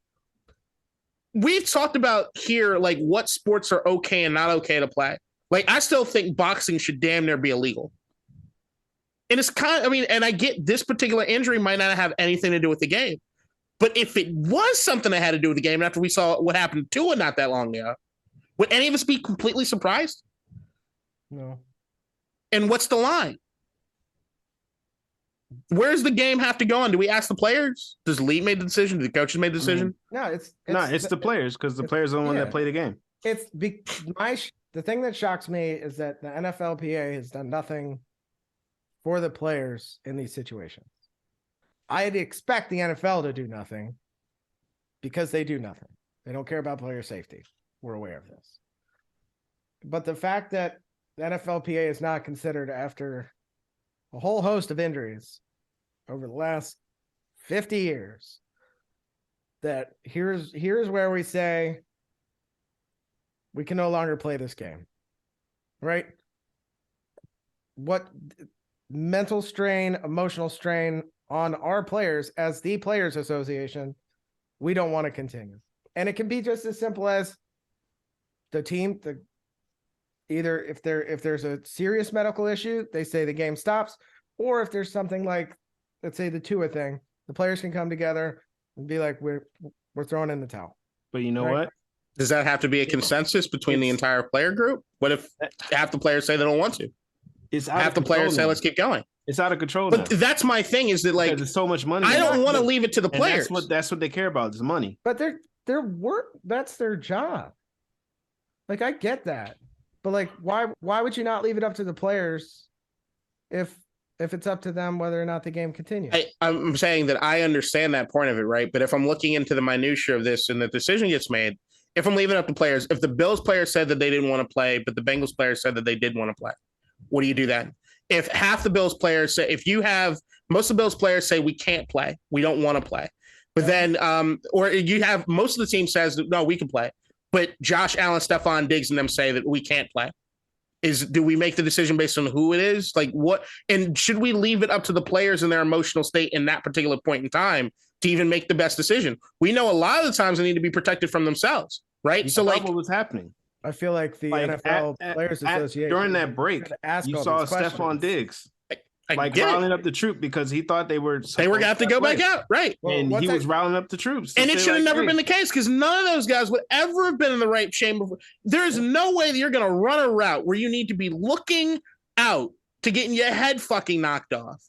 We've talked about here, like, what sports are okay and not okay to play. Like, I still think boxing should damn near be illegal. And it's and I get this particular injury might not have anything to do with the game. But if it was something that had to do with the game, after we saw what happened to it not that long ago, would any of us be completely surprised? No. And what's the line? Where's the game have to go on? Do we ask the players? Does the league make the decision? Do the coaches make the decision? No, it's the players, because the players are the one that play the game. The thing that shocks me is that the NFLPA has done nothing for the players in these situations. I'd expect the NFL to do nothing because they do nothing. They don't care about player safety. We're aware of this. But the fact that the NFLPA is not considered after a whole host of injuries over the last 50 years, that here's where we say we can no longer play this game, right? what mental strain, emotional strain on our players as the Players Association, we don't want to continue. And it can be just as simple as the team, either if there's a serious medical issue, they say the game stops, or if there's something like, let's say the Tua thing, the players can come together and be like, we're throwing in the towel. But you know what? Does that have to be a consensus between the entire player group? What if half the players say they don't want to? It's out Half the players say let's keep going. It's out of control But now. that's my thing, is that, like, Because there's so much money. I don't want to leave it to the And players. that's what they care about, is money. But their work, that's their job. Like, I get that. But like, why would you not leave it up to the players if it's up to them whether or not the game continues? I'm saying that I understand that point of it, right? But if I'm looking into the minutia of this and the decision gets made, if I'm leaving it up to players, if the Bills players said that they didn't want to play, but the Bengals players said that they did want to play, what do you do then? If half the Bills players say, if you have most of the Bills players say we can't play, we don't want to play, but then, or you have most of the team says no, we can play, but Josh Allen, Stephon Diggs, and them say that we can't play. Do we make the decision based on who it is? Like, what, and should we leave it up to the players and their emotional state in that particular point in time to even make the best decision? We know a lot of the times they need to be protected from themselves, right? So, like, what was happening? I feel like the NFL Players Association during that break, you saw Stephon Diggs like riling up the troop because he thought they were going to have to go back out, right? And he was riling up the troops, and it should have never been the case, because none of those guys would ever have been in the right shame before. There's no way that you're going to run a route where you need to be looking out to getting your head fucking knocked off.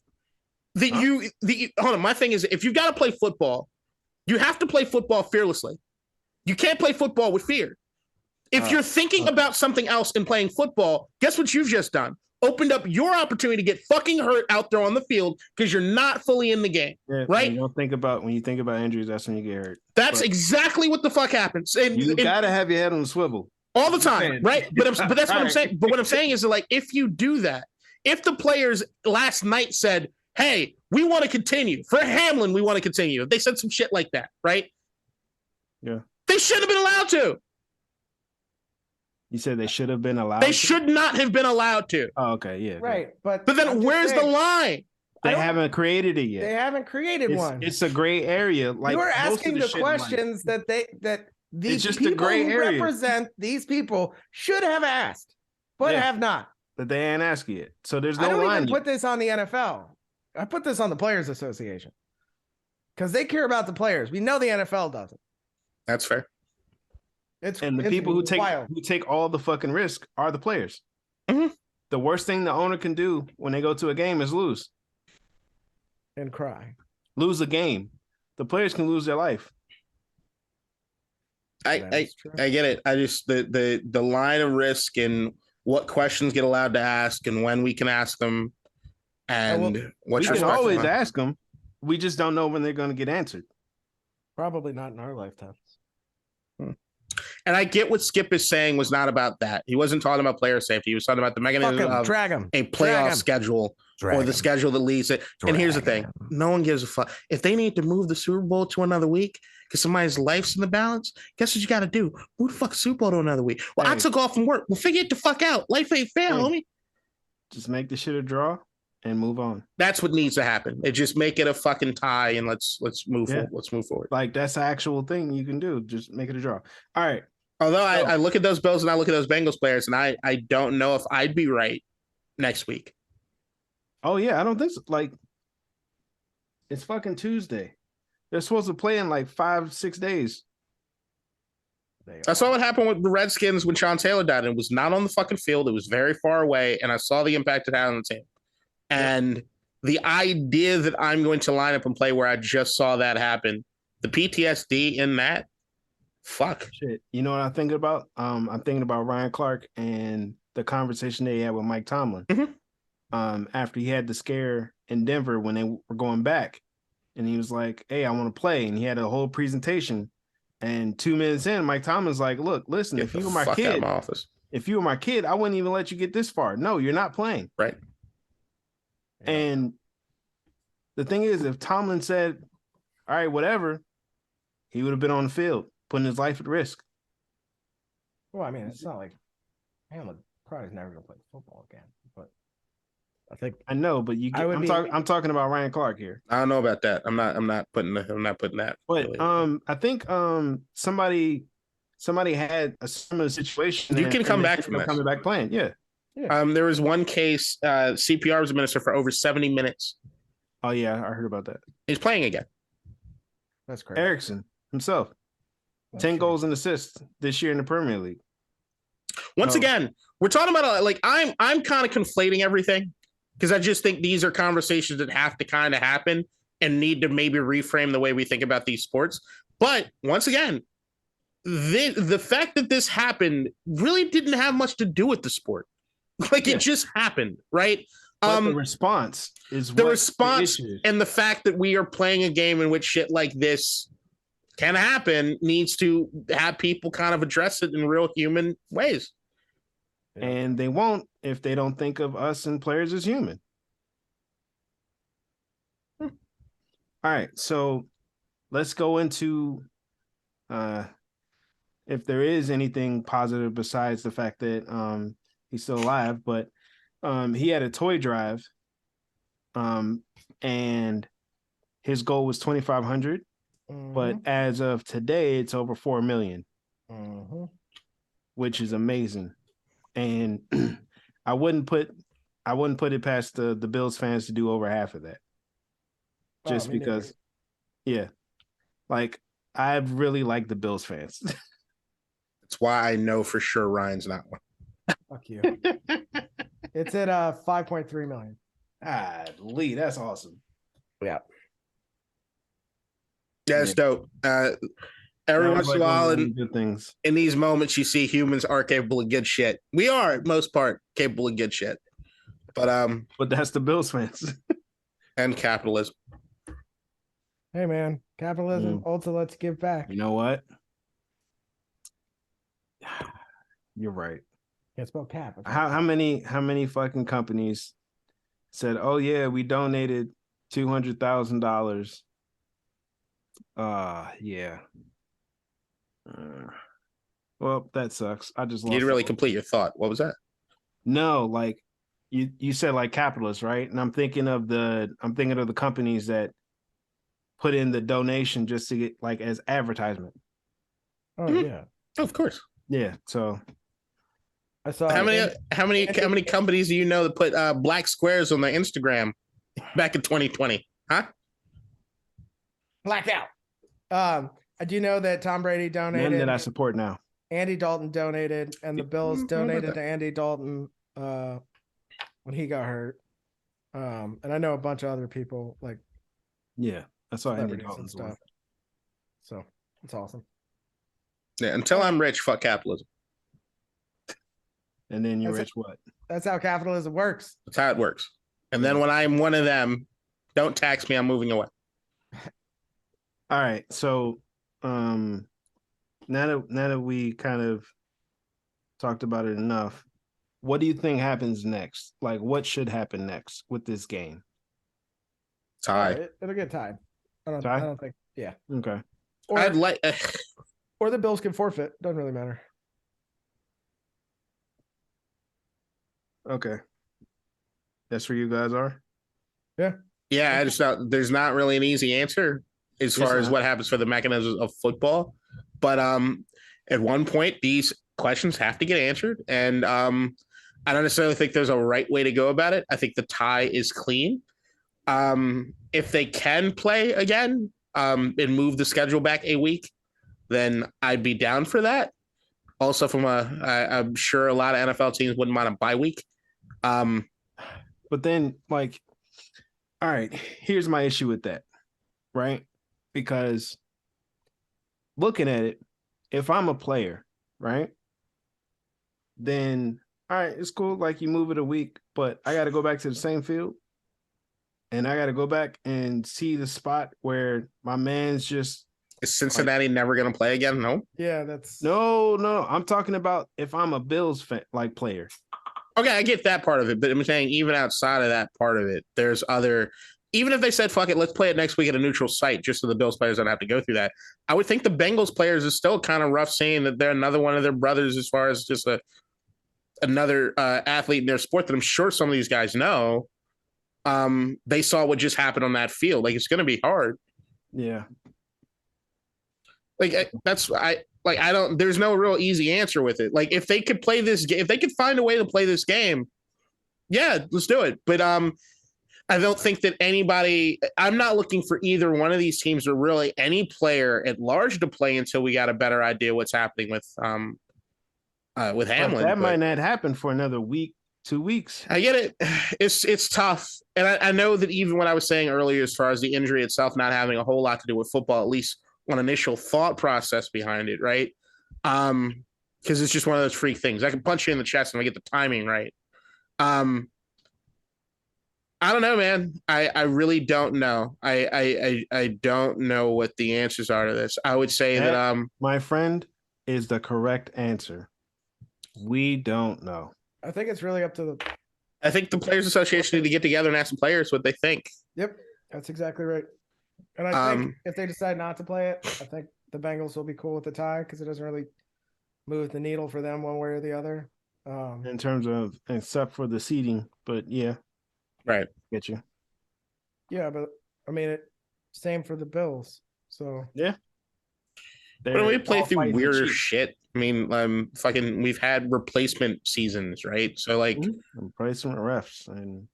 Hold on, my thing is, if you've got to play football, you have to play football fearlessly. You can't play football with fear. If you're thinking about something else in playing football, guess what you've just done? Opened up your opportunity to get fucking hurt out there on the field because you're not fully in the game, right? When you think about injuries, that's when you get hurt. That's exactly what the fuck happens. And you gotta have your head on the swivel all the time, right? But that's what I'm saying. But what I'm saying is that, like, if you do that, if the players last night said, "Hey, we want to continue for Hamlin, we want to continue," if they said some shit like that, right? Yeah, they shouldn't have been allowed to. You said they should have been allowed. They should not have been allowed to. Oh, okay, yeah, right. But then where's the line? They haven't created it yet. They haven't created one. It's a gray area. Like, you are asking the questions that these just people a gray who area. represent these people should have asked, but have not. But they ain't asking it. So there's no line. I don't even yet. put this on the NFL. I put this on the Players Association because they care about the players. We know the NFL doesn't. That's fair. And the people who take all the fucking risk are the players. Mm-hmm. The worst thing the owner can do when they go to a game is lose. And cry. Lose a game. The players can lose their life. I get it. I just the line of risk and what questions get allowed to ask and when we can ask them, and what we can always ask them. We just don't know when they're going to get answered. Probably not in our lifetimes. And I get what Skip is saying was not about that. He wasn't talking about player safety. He was talking about the mechanism of a playoff schedule or the schedule that leads it. And here's the thing. No one gives a fuck. If they need to move the Super Bowl to another week because somebody's life's in the balance, guess what you got to do? Move the fuck Super Bowl to another week. Well, I took off from work. Well, figure it the fuck out. Life ain't fair, homie. Just make the shit a draw and move on. That's what needs to happen. It just make it a fucking tie and let's move forward. Let's move forward. Like, that's an actual thing you can do. Just make it a draw. All right. Although I look at those Bills and I look at those Bengals players and I don't know if I'd be right next week. Oh, yeah. I don't think so. Like, it's fucking Tuesday. They're supposed to play in like 5-6 days. I saw what happened with the Redskins when Sean Taylor died. It was not on the fucking field. It was very far away. And I saw the impact it had on the team. And the idea that I'm going to line up and play where I just saw that happen, the PTSD in that, fuck. Shit. You know what I'm thinking about? I'm thinking about Ryan Clark and the conversation they had with Mike Tomlin. Mm-hmm. After he had the scare in Denver when they were going back. And he was like, hey, I want to play. And he had a whole presentation. And 2 minutes in, Mike Tomlin's like, look, listen, if you were my kid, I wouldn't even let you get this far. No, you're not playing. Right. And the thing is, if Tomlin said, all right, whatever, he would have been on the field, putting his life at risk. Well, I mean, it's not like Hamlin probably is never going to play football again. But I think I know, but I'm talking about Ryan Clark here. I don't know about that. I'm not putting that. But I think somebody had a similar situation. You can come back from this. Coming back playing, yeah. There was one case, CPR was administered for over 70 minutes. Oh yeah, I heard about that. He's playing again. That's crazy. Erickson himself, 10 goals and assists this year in the Premier League. Once again, we're talking about like I'm kind of conflating everything because I just think these are conversations that have to kind of happen and need to maybe reframe the way we think about these sports. But once again, the fact that this happened really didn't have much to do with the sport. Like it just happened, right? The response is the response and the fact that we are playing a game in which shit like this can happen needs to have people kind of address it in real human ways. And they won't if they don't think of us and players as human. All right, so let's go into if there is anything positive besides the fact that he's still alive, but he had a toy drive, and his goal was 2,500, but as of today, it's over 4 million, which is amazing. And I wouldn't put it past the Bills fans to do over half of that, just because, yeah, like I really like the Bills fans. That's why I know for sure Ryan's not one. Fuck you. It's at 5.3 million. Lee, that's awesome. Yeah. That's dope. Every once in a while, in these moments, you see humans are capable of good shit. We are, at most part, capable of good shit. But that's the Bills fans. And capitalism. Hey man, capitalism also let's give back. You know what? You're right. Can't spell cap. How many fucking companies said, "Oh yeah, we donated $200,000." Yeah. Well, that sucks. I just lost. You didn't really complete your thought. What was that? No, like you said, like capitalists, right? And I'm thinking of the companies that put in the donation just to get like as advertisement. Oh yeah, of course. Yeah. So I saw how many companies do you know that put black squares on their Instagram back in 2020? Huh? Blackout. I do know that Tom Brady donated. None that I support now. Andy Dalton donated, and the Bills donated to Andy Dalton when he got hurt. And I know a bunch of other people like. Yeah, I saw Andy Dalton stuff. So it's awesome. Yeah, until I'm rich, fuck capitalism. And then you're rich. What? That's how capitalism works. That's how it works. And then when I'm one of them, don't tax me. I'm moving away. All right. So, now that we kind of talked about it enough, what do you think happens next? Like, what should happen next with this game? Tie. It'll get tied. I don't think. Yeah. Okay. Or I'd like. Or the Bills can forfeit. Doesn't really matter. Okay. That's where you guys are? Yeah. Yeah, I just thought there's not really an easy answer as far as what happens for the mechanisms of football. But at one point, these questions have to get answered. And I don't necessarily think there's a right way to go about it. I think the tie is clean. If they can play again and move the schedule back a week, then I'd be down for that. Also, I'm sure a lot of NFL teams wouldn't mind a bye week. But then, like, all right, here's my issue with that, right? Because looking at it, if I'm a player, right, then, all right, it's cool. Like, you move it a week, but I got to go back to the same field. And I got to go back and see the spot where my man's just. Is Cincinnati never going to play again? No. Yeah, that's. No. I'm talking about if I'm a Bills player. Okay, I get that part of it, but I'm saying even outside of that part of it, there's other. Even if they said, fuck it, let's play it next week at a neutral site just so the Bills players don't have to go through that. I would think the Bengals players is still kind of rough seeing that they're another one of their brothers as far as just another athlete in their sport that I'm sure some of these guys know. They saw what just happened on that field. Like, it's going to be hard. Yeah. Like, I don't, there's no real easy answer with it. Like, if they could play this game, if they could find a way to play this game, yeah, let's do it. But I don't think that I'm not looking for either one of these teams or really any player at large to play until we got a better idea what's happening with Hamlin. That might not happen for another week, 2 weeks. I get it. It's tough. And I know that even what I was saying earlier, as far as the injury itself not having a whole lot to do with football, at least one initial thought process behind it, right? Because it's just one of those freak things. I can punch you in the chest and I get the timing right. I don't know, man. I really don't know. I don't know what the answers are to this. I would say that my friend, is the correct answer. We don't know. I think it's really up to I think the Players Association need to get together and ask the players what they think. Yep, that's exactly right. And I think if they decide not to play it, I think the Bengals will be cool with the tie because it doesn't really move the needle for them one way or the other. In terms of, except for the seeding, but yeah. Right. Get you. Yeah, but I mean, same for the Bills. So yeah. But we play through weirder shit. I mean, we've had replacement seasons, right? So like replacement refs and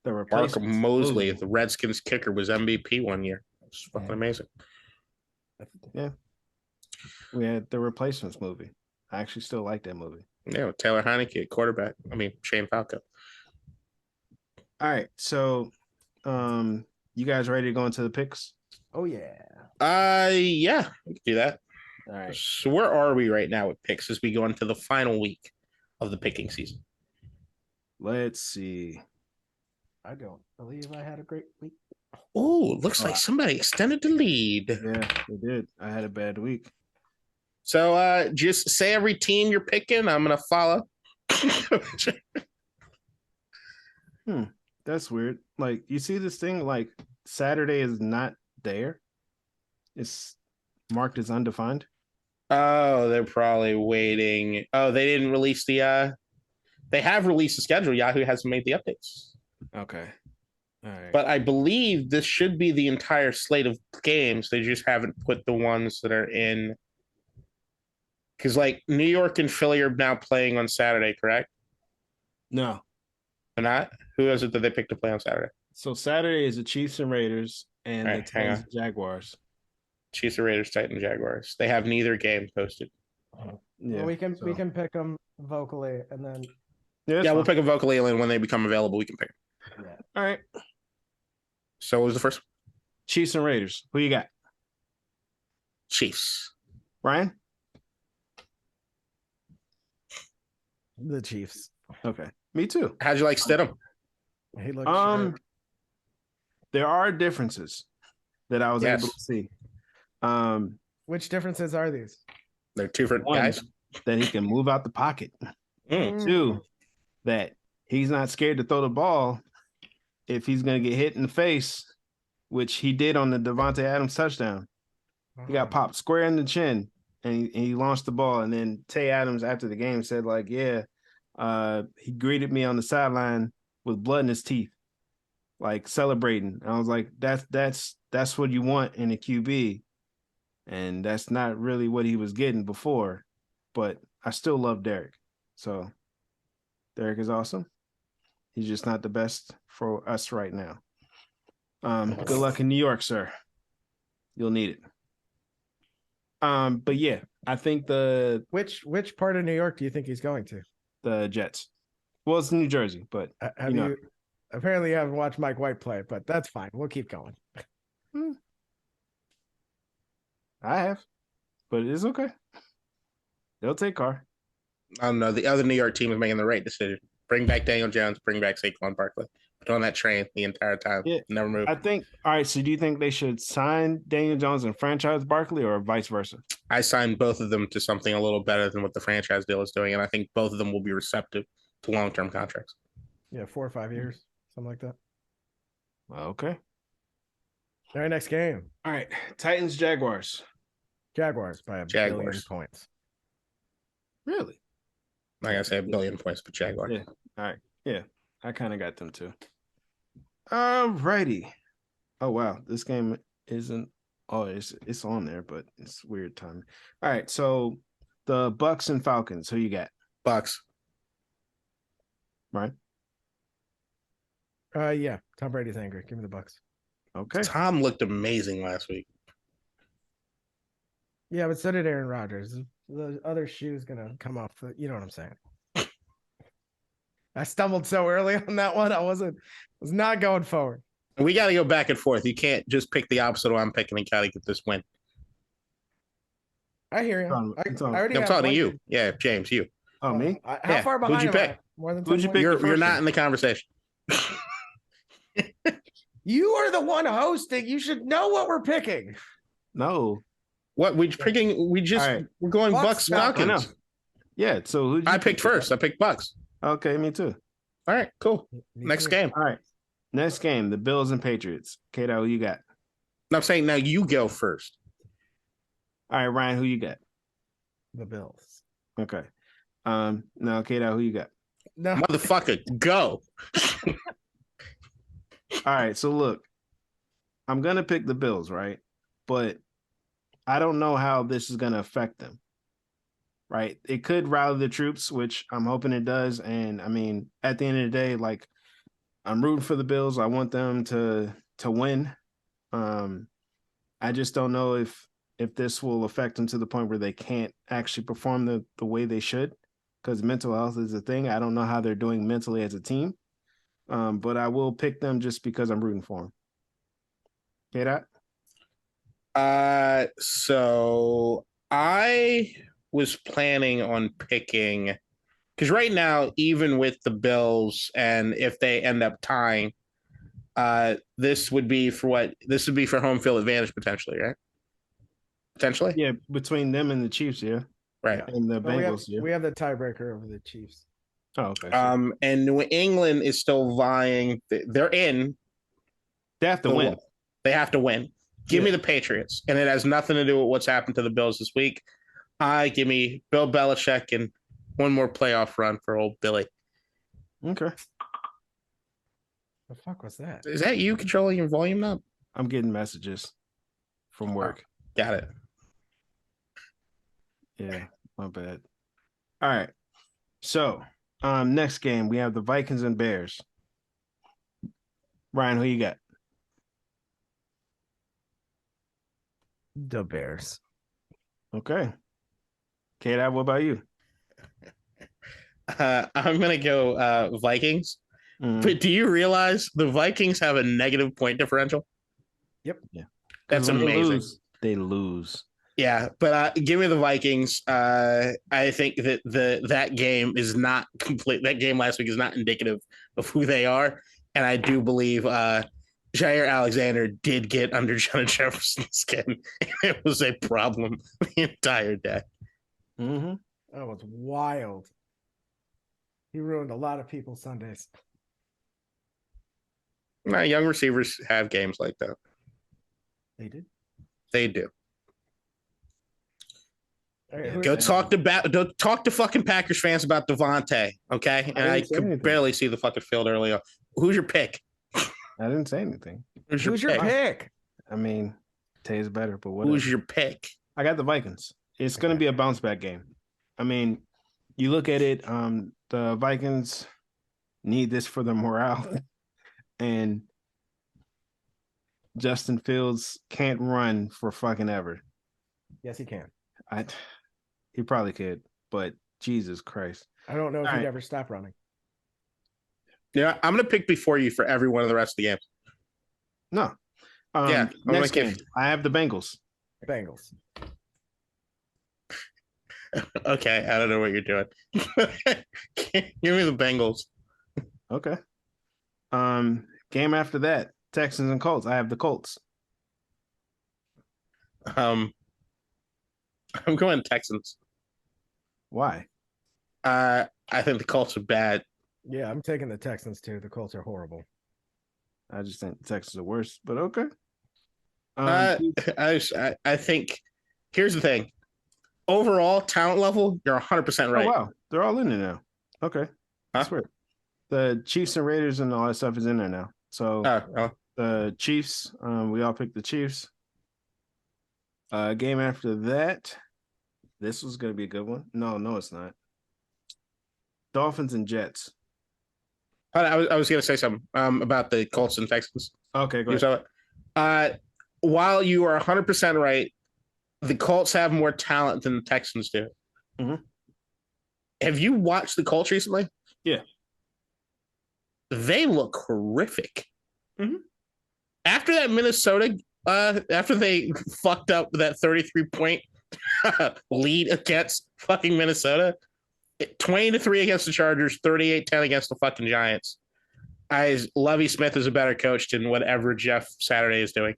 the Mark Mosley, the Redskins kicker, was MVP one year. It's fucking amazing. Yeah. We had the Replacements movie. I actually still like that movie. Yeah, with Taylor Heineke, quarterback. I mean, Shane Falco. All right, so you guys ready to go into the picks? Oh yeah. Yeah, we can do that. All right. So where are we right now with picks as we go into the final week of the picking season? Let's see. I don't believe I had a great week. Oh, looks like somebody extended the lead. Yeah, they did. I had a bad week. So just say every team you're picking. I'm gonna follow. That's weird. Like, you see this thing, like Saturday is not there. It's marked as undefined. Oh, they're probably waiting. Oh, they didn't release the they have released the schedule. Yahoo hasn't made the updates. Okay. All right. But I believe this should be the entire slate of games. They just haven't put the ones that are in. Because like New York and Philly are now playing on Saturday, correct? No. They're not? Who is it that they picked to play on Saturday? So Saturday is the Chiefs and Raiders and the Titans and Jaguars. Chiefs and Raiders, Titans, Jaguars. They have neither game posted. Yeah, well, we can pick them vocally and then. Yeah, we'll pick them vocally, and when they become available, we can pick them. Yeah. All right. So what was the first one? Chiefs and Raiders. Who you got? Chiefs. Ryan? The Chiefs. Okay. Me too. How'd you like Stidham? He looks sharp. There are differences that I was able to see. Which differences are these? They're two different guys. That he can move out the pocket. Two, that he's not scared to throw the ball if he's going to get hit in the face, which he did on the Devontae Adams touchdown. He got popped square in the chin, and he launched the ball. And then Tay Adams, after the game, said, like, he greeted me on the sideline with blood in his teeth, like celebrating. And I was like, that's what you want in a QB. And that's not really what he was getting before. But I still love Derek. So Derek is awesome. He's just not the best for us right now. Good luck in New York, sir. You'll need it. But yeah, I think which part of New York do you think he's going to? The Jets. Well, it's New Jersey, but apparently you haven't watched Mike White play, but that's fine. We'll keep going. I have, but it is okay. They'll take Carr. I don't know. The other New York team is making the right decision. Bring back Daniel Jones. Bring back Saquon Barkley. Put on that train the entire time. Yeah. Never move. I think. All right. So, do you think they should sign Daniel Jones and franchise Barkley, or vice versa? I signed both of them to something a little better than what the franchise deal is doing, and I think both of them will be receptive to long-term contracts. Yeah, 4 or 5 years, something like that. Okay. All right, next game. All right, Titans Jaguars. Jaguars by a billion points. Really? I'm not gonna say a billion points, but Jaguars. Yeah. All right. Yeah, I kind of got them too. Alrighty. Oh wow, this game isn't. Oh, it's on there, but it's weird timing. All right, so the Bucks and Falcons. Who you got? Bucks. Right. Yeah. Tom Brady's angry. Give me the Bucks. Okay. Tom looked amazing last week. Yeah, but so did Aaron Rodgers. The other shoe's gonna come off. You know what I'm saying? I stumbled so early on that one. I was not going forward. We got to go back and forth. You can't just pick the opposite of what I'm picking and try to get this win. I hear you. I already I'm have talking to you. one. Yeah, James, you. Oh, me? How Yeah. far behind Who'd you am pick? I? More than Who'd 10 you points? pick? You're first not one. in the conversation. You are the one hosting. You should know what we're picking. No. What we're picking? We're going Bucks, Bucks I know. Falcons. Yeah. So who? I picked first. I picked Bucks. Okay, me too. All right, cool. Me Next too. game. All right. Next game, the Bills and Patriots. Kato, who you got? I'm saying now you go first. All right, Ryan, who you got? The Bills. Okay. Now Kato, who you got? No. Motherfucker, go. All right, so look, I'm gonna pick the Bills, right? But I don't know how this is gonna affect them. Right? It could rally the troops, which I'm hoping it does. And I mean, at the end of the day, like I'm rooting for the Bills. I want them to win. I just don't know if this will affect them to the point where they can't actually perform the way they should, because mental health is a thing. I don't know how they're doing mentally as a team. But I will pick them just because I'm rooting for them. K-Dot? So I was planning on picking, because right now, even with the Bills, and if they end up tying, this would be for home field advantage potentially, right? Potentially, Yeah, between them and the Chiefs, yeah. right. And the But Bengals, yeah. we have the tiebreaker over the Chiefs. Oh, okay. And New England is still vying. They're in. They have to win. They have to win. Give me Yeah. the Patriots, and it has nothing to do with what's happened to the Bills this week. Give me Bill Belichick and one more playoff run for old Billy. Okay. The fuck was that? Is that you controlling your volume knob? I'm getting messages from work. Got it. Yeah, my bad. All right. So, next game, we have the Vikings and Bears. Ryan, who you got? The Bears. Okay. Kate, what about you? I'm gonna go Vikings. But do you realize the Vikings have a negative point differential? Yep. Yeah. That's When amazing. They lose. Yeah, but give me the Vikings. I think that that game is not complete. That game last week is not indicative of who they are, and I do believe Jair Alexander did get under Jonathan Jefferson's skin. It was a problem the entire day. Mm-hmm. That was wild. He ruined a lot of people's Sundays. Young receivers have games like that. They did. They do. All right, Go talk to fucking Packers fans about Devontae, okay? And I could barely see the fucking field earlier. Who's your pick? I didn't say anything. Who's your pick? I mean, Tay's better, but whatever. Who's your pick? I got the Vikings. It's going to be a bounce back game. I mean, you look at it, the Vikings need this for their morale. And Justin Fields can't run for fucking ever. Yes, he can. He probably could, but Jesus Christ. I don't know if All he'd right. ever stop running. Yeah, I'm gonna pick before you for every one of the rest of the games. No. Yeah, Next game, I have the Bengals. Bengals. Okay, I don't know what you're doing. Give me the Bengals. Okay. Game after that, Texans and Colts. I have the Colts. I'm going Texans. Why? I think the Colts are bad. Yeah, I'm taking the Texans too. The Colts are horrible. I just think the Texans are worse, but okay. I think here's the thing. Overall talent level, you're 100% right. Oh, wow. They're all in there now. Okay. I swear. The Chiefs and Raiders and all that stuff is in there now. So Oh, the Chiefs, we all picked the Chiefs. Game after that, this was going to be a good one. No, it's not. Dolphins and Jets. I was going to say something about the Colts and Texans. Okay, go You ahead. saw it. While you are 100% right, the Colts have more talent than the Texans do. Mhm. Have you watched the Colts recently? Yeah. They look horrific. Mhm. After that Minnesota, after they fucked up that 33-point lead against fucking Minnesota, 20-3 against the Chargers, 38-10 against the fucking Giants. Lovie Smith is a better coach than whatever Jeff Saturday is doing.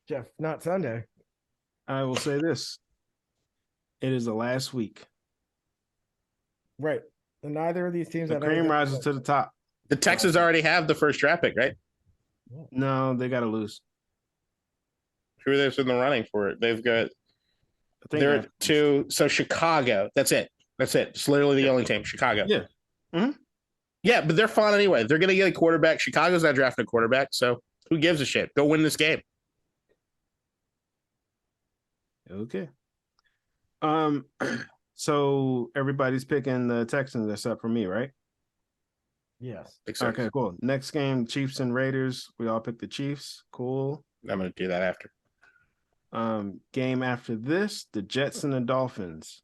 Jeff, not Sunday. I will say this. It is the last week. Right. And neither of these teams The have cream anything rises to the top. The Texans already have the first draft pick, right? No, they got to lose. Who is in the running for it? They've got I think they're after- at 2. So Chicago. That's it. It's literally the only team. Chicago. Yeah. Mhm. Yeah, but they're fine anyway. They're gonna get a quarterback. Chicago's not drafting a quarterback, so who gives a shit? Go win this game. Okay. So everybody's picking the Texans except for me, right? Yes. Okay, cool. Next game, Chiefs and Raiders. We all picked the Chiefs. Cool. I'm gonna do that after. Game after this, the Jets and the Dolphins.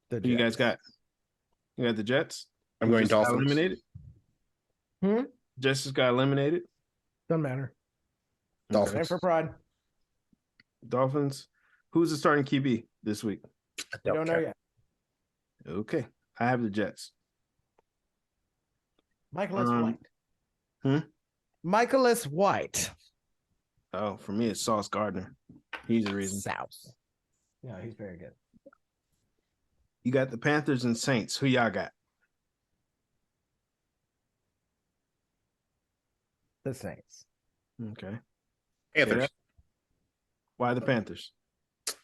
The Who you guys Jets. got? You got the Jets? I'm Who going just got Dolphins. eliminated. Jets just got eliminated. Doesn't matter. Dolphins. Stand for pride. Dolphins. Who's the starting QB this week? We don't know care. yet. Okay, I have the Jets. Michaelis Um, White. Michaelis White. Oh, for me, it's Sauce Gardner. He's the reason. South. Yeah, he's very good. You got the Panthers and Saints. Who y'all got? The Saints. Okay. Panthers. Yeah. Why the Panthers?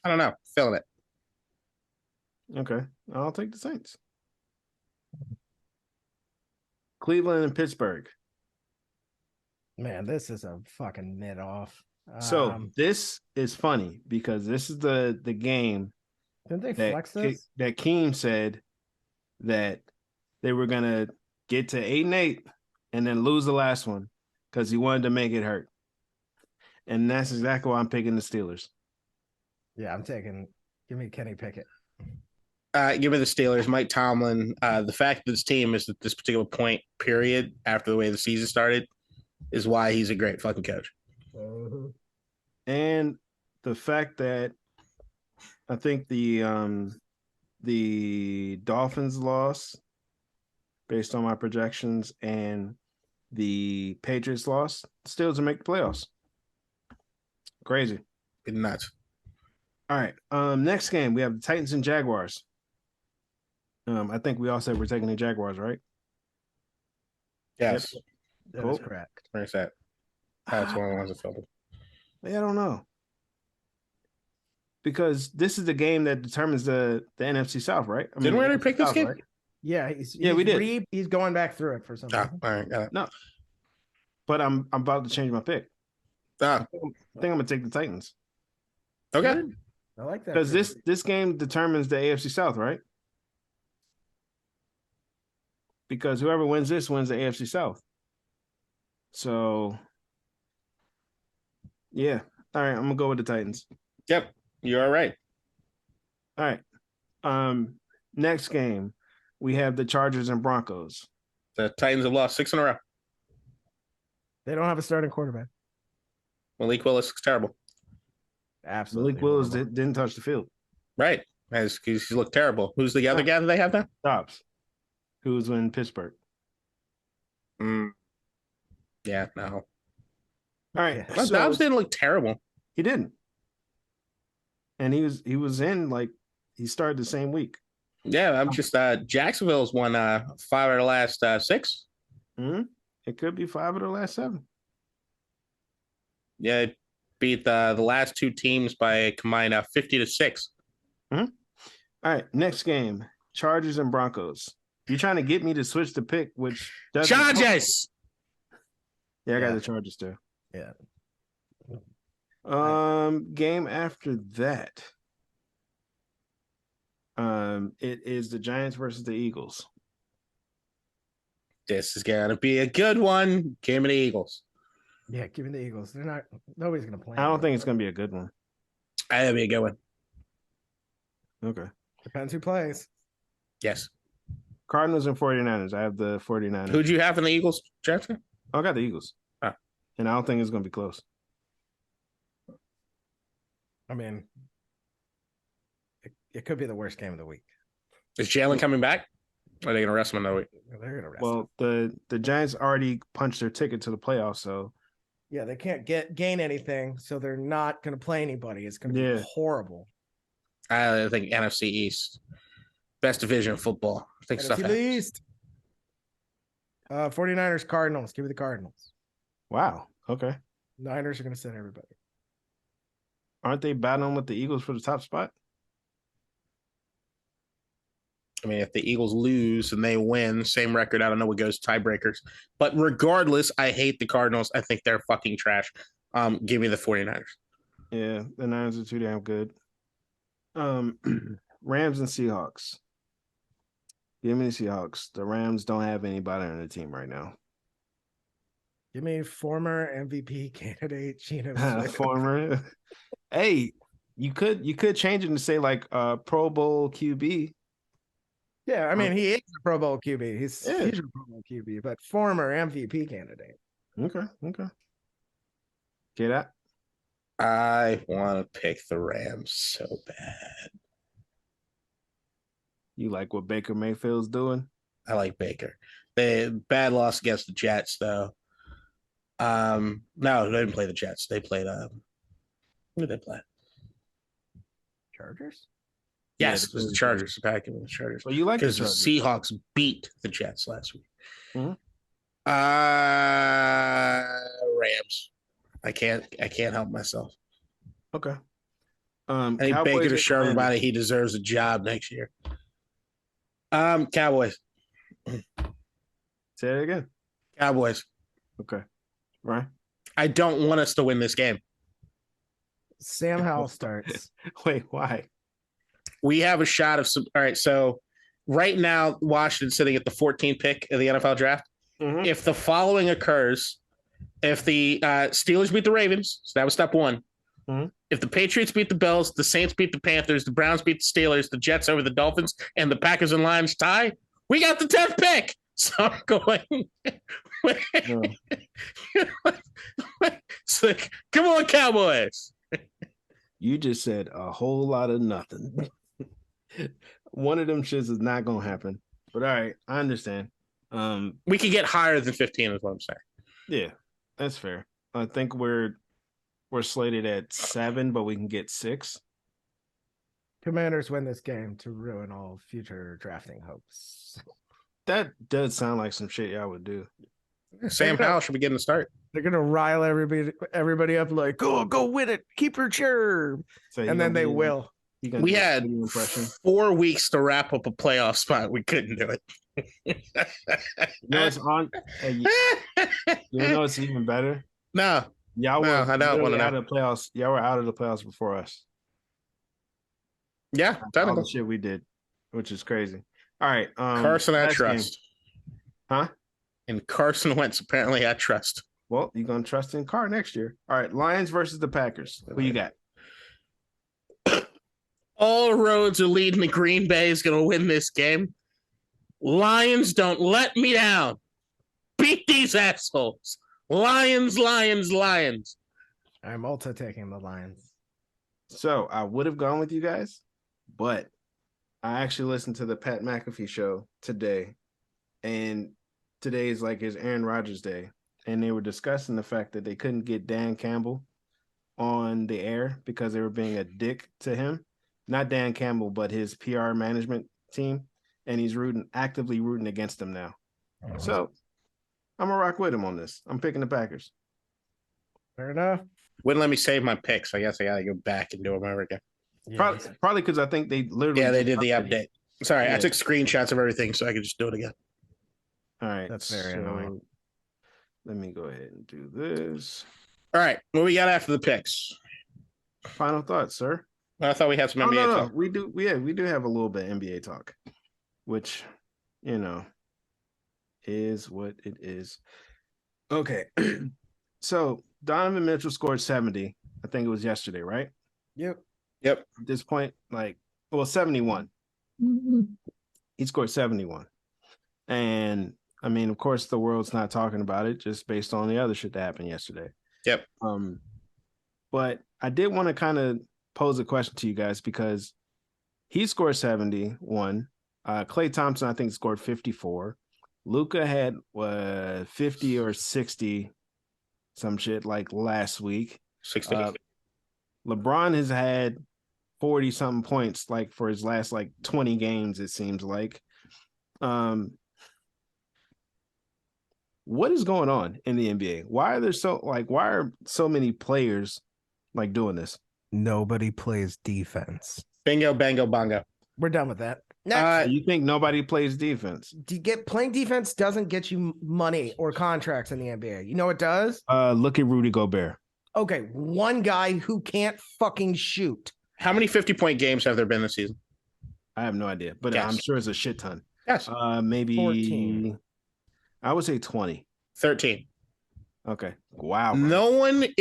I don't know. Feeling it. Okay, I'll take the Saints. Cleveland and Pittsburgh. Man, this is a fucking mid off. So this is funny because this is the game didn't they that flex this? that Keem said that they were gonna get to 8-8 and then lose the last one because he wanted to make it hurt. And that's exactly why I'm picking the Steelers. Yeah, I'm taking. Give me Kenny Pickett. Give me the Steelers. Mike Tomlin. The fact that this team is at this particular point, period, after the way the season started, is why he's a great fucking coach. And the fact that I think the Dolphins lost based on my projections and the Patriots lost, Steelers will make the playoffs. Crazy. It's nuts. All right. Next game, we have the Titans and Jaguars. I think we all said we're taking the Jaguars, right? Yes. That Cool. is correct. Where's that? That's one of the ones that filled it. I don't know. Because this is the game that determines the NFC South, right? Didn't we already pick this South, game? right? Yeah, we did. He's going back through it for some Oh, reason. all right. Got it. No. But I'm about to change my pick. Oh, I think I'm gonna take the Titans. okay. Good. I like that. Because this game determines the AFC South, right? Because whoever wins this wins the AFC South. So yeah. All right, I'm gonna go with the Titans. Yep. You are right. All right. Next game, we have the Chargers and Broncos. The Titans have lost 6 in a row. They don't have a starting quarterback. Malik Willis is terrible. Absolutely. Malik Willis horrible. didn't touch the field. Right. He's looked terrible. Who's the other guy that they have now? Dobbs, who was in Pittsburgh. Yeah, no. All right. Yeah. Well, so Dobbs didn't look terrible. he didn't. And he was in like he started the same week. Yeah, I'm just Jacksonville's won 5 out of the last 6. It could be 5 of the last 7. Yeah, it beat the last 2 teams by a combined 50-6. All right, next game, Chargers and Broncos. You're trying to get me to switch the pick, which doesn't. Chargers. Yeah, I got Yeah. the Chargers too. Yeah. Game after that. It is the Giants versus the Eagles. This is gonna be a good one. Game of the Eagles. Yeah, give me the Eagles. They're not. Nobody's gonna play. I don't them. think it's gonna be a good one. That'd be a good one. Okay. Depends who plays. Yes. Cardinals and 49ers. I have the 49ers. Who'd you have in the Eagles, Jackson? I got the Eagles. Oh. And I don't think it's gonna be close. I mean, it could be the worst game of the week. Is Jalen coming back? Or are they gonna rest him another week? They're gonna rest. Well, the Giants already punched their ticket to the playoffs, so yeah, they can't gain anything, so they're not gonna play anybody. It's gonna be horrible. I think NFC East, best division of football. I think stuff NFC happens. East. 49ers, Cardinals. Give me the Cardinals. wow. Okay. Niners are gonna send everybody. Aren't they battling with the Eagles for the top spot? I mean, if the Eagles lose and they win, same record, I don't know what goes tiebreakers. But regardless, I hate the Cardinals. I think they're fucking trash. Give me the 49ers. Yeah, the Niners are too damn good. Rams and Seahawks. Give me the Seahawks. The Rams don't have anybody on the team right now. Give me former MVP candidate Geno Smith. Former. Hey, you could change it and say like Pro Bowl QB. Yeah, I mean he is a Pro Bowl QB. He's Yeah. a Pro Bowl QB, but former MVP candidate. Okay. Get that? I want to pick the Rams so bad. You like what Baker Mayfield's doing? I like Baker. They bad loss against the Jets, though. No, they didn't play the Jets. They played who did they play? Chargers? Yes, Yeah, it was the Chargers. Back in the Chargers. Well, you like the because the Chargers. Seahawks beat the Jets last week. Mhm. Rams. I can't help myself. Okay. I think Cowboys Baker to and show Commanders. everybody he deserves a job next year. Cowboys. Say it again. Cowboys. Okay. Right. I don't want us to win this game. Sam Howell starts. Wait, why? We have a shot of some. All right, so right now, Washington's sitting at the 14th pick of the NFL draft. Mhm. If the following occurs, if the Steelers beat the Ravens, so that was step one. Mhm. If the Patriots beat the Bills, the Saints beat the Panthers, the Browns beat the Steelers, the Jets over the Dolphins, and the Packers and Lions tie, we got the 10th pick. So I'm going. It's like, come on, Cowboys. You just said a whole lot of nothing. One of them shits is not gonna happen. But all right, I understand. We could get higher than 15, is what I'm saying. Yeah, that's fair. I think we're slated at 7, but we can get 6. Commanders win this game to ruin all future drafting hopes. That does sound like some shit y'all would do. Sam Howell should be getting the start. They're gonna rile everybody up like, go win it, keep your chair, So and then they will. We had 4 weeks to wrap up a playoff spot. We couldn't do it. You know it's on. You know it's even better. No, Y'all were I don't want to out know. of the playoffs. Y'all were out of the playoffs before us. Yeah, All technically. the shit we did, which is crazy. All right, Carson, I last trust. game. Huh? And Carson Wentz, apparently, I trust. Well, you're gonna trust in Carr next year. All right, Lions versus the Packers. Who you got? All roads are leading to Green Bay is going to win this game. Lions, don't let me down. Beat these assholes. Lions, Lions, Lions. I'm also taking the Lions. So I would have gone with you guys, but I actually listened to the Pat McAfee show today, and today is like his Aaron Rodgers day, and they were discussing the fact that they couldn't get Dan Campbell on the air because they were being a dick to him. Not Dan Campbell, but his PR management team, and he's actively rooting against them now. So I'm gonna rock with him on this. I'm picking the Packers. Fair enough. Wouldn't let me save my picks. I guess I got to go back and do them over again. Yeah, Probably because I think they literally. Yeah, they did the update. Sorry, Yeah. I took screenshots of everything so I could just do it again. All right, That's very annoying. Let me go ahead and do this. All right, what we got after the picks? Final thoughts, sir. I thought we had some NBA no. talk. We do. We do have a little bit of NBA talk, which, is what it is. Okay. So Donovan Mitchell scored 70. I think it was yesterday, right? Yep. At this point, 71. Mm-hmm. He scored 71. And I mean, of course, the world's not talking about it just based on the other shit that happened yesterday. Yep. But I did want to kind of pose a question to you guys because he scored 71. Klay Thompson, I think, scored 54. Luka had 50 or 60, some shit like last week. 60. LeBron has had 40 something points for his last 20 games, it seems like. What is going on in the NBA? Why are so many players doing this? Nobody plays defense. Bingo, bango, bongo. We're done with that. Next. You think nobody plays defense? Playing defense doesn't get you money or contracts in the NBA. You know what does? Look at Rudy Gobert. Okay, one guy who can't fucking shoot. How many 50-point games have there been this season? I have no idea, but I'm sure it's a shit ton. Yes. Maybe 14. I would say 20. 13. Okay. Wow.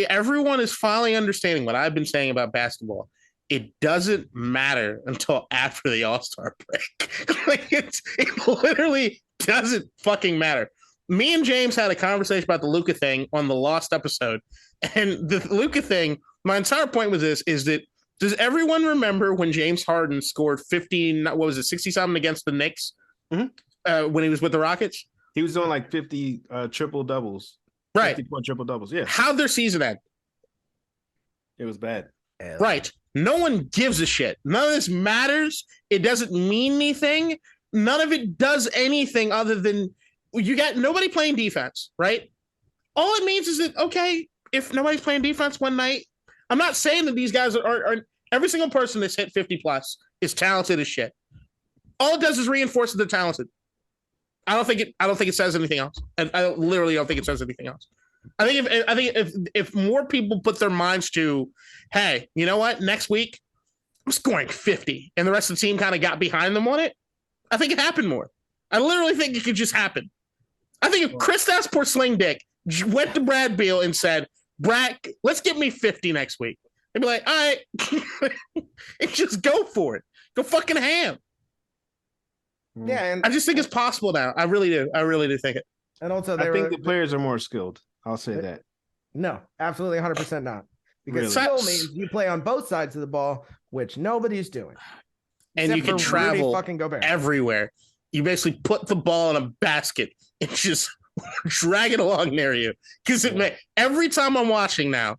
Everyone is finally understanding what I've been saying about basketball. It doesn't matter until after the All-Star break. It literally doesn't fucking matter. Me and James had a conversation about the Luka thing on the Lost episode. And the Luka thing, my entire point with this is that does everyone remember when James Harden scored 60-something against the Knicks when he was with the Rockets? He was doing 50 triple doubles. Right. 50-point triple doubles. Yeah. How'd their season end? It was bad. Right. No one gives a shit. None of this matters. It doesn't mean anything. None of it does anything other than you got nobody playing defense, right? All it means is that, okay, if nobody's playing defense one night, I'm not saying that these guys are every single person that's hit 50 plus is talented as shit. All it does is reinforce that they're talented. I don't think it says anything else. I literally don't think it says anything else. I think if more people put their minds to, hey, you know what? Next week, I'm scoring 50, and the rest of the team kind of got behind them on it. I think it happened more. I literally think it could just happen. I think if Kristaps Porzingis went to Brad Beal and said, "Brad, let's get me 50 next week," they'd be like, "All right," and just go for it. Go fucking ham. Yeah, and I just think it's possible now. I really do. I really do think it. And also, I think the players are more skilled. I'll say that. No, absolutely 100% not. Because Really? skill means you play on both sides of the ball, which nobody's doing. And you can Except for travel Rudy fucking Gobert. everywhere. You basically put the ball in a basket and just drag it along near you. Because every time I'm watching now,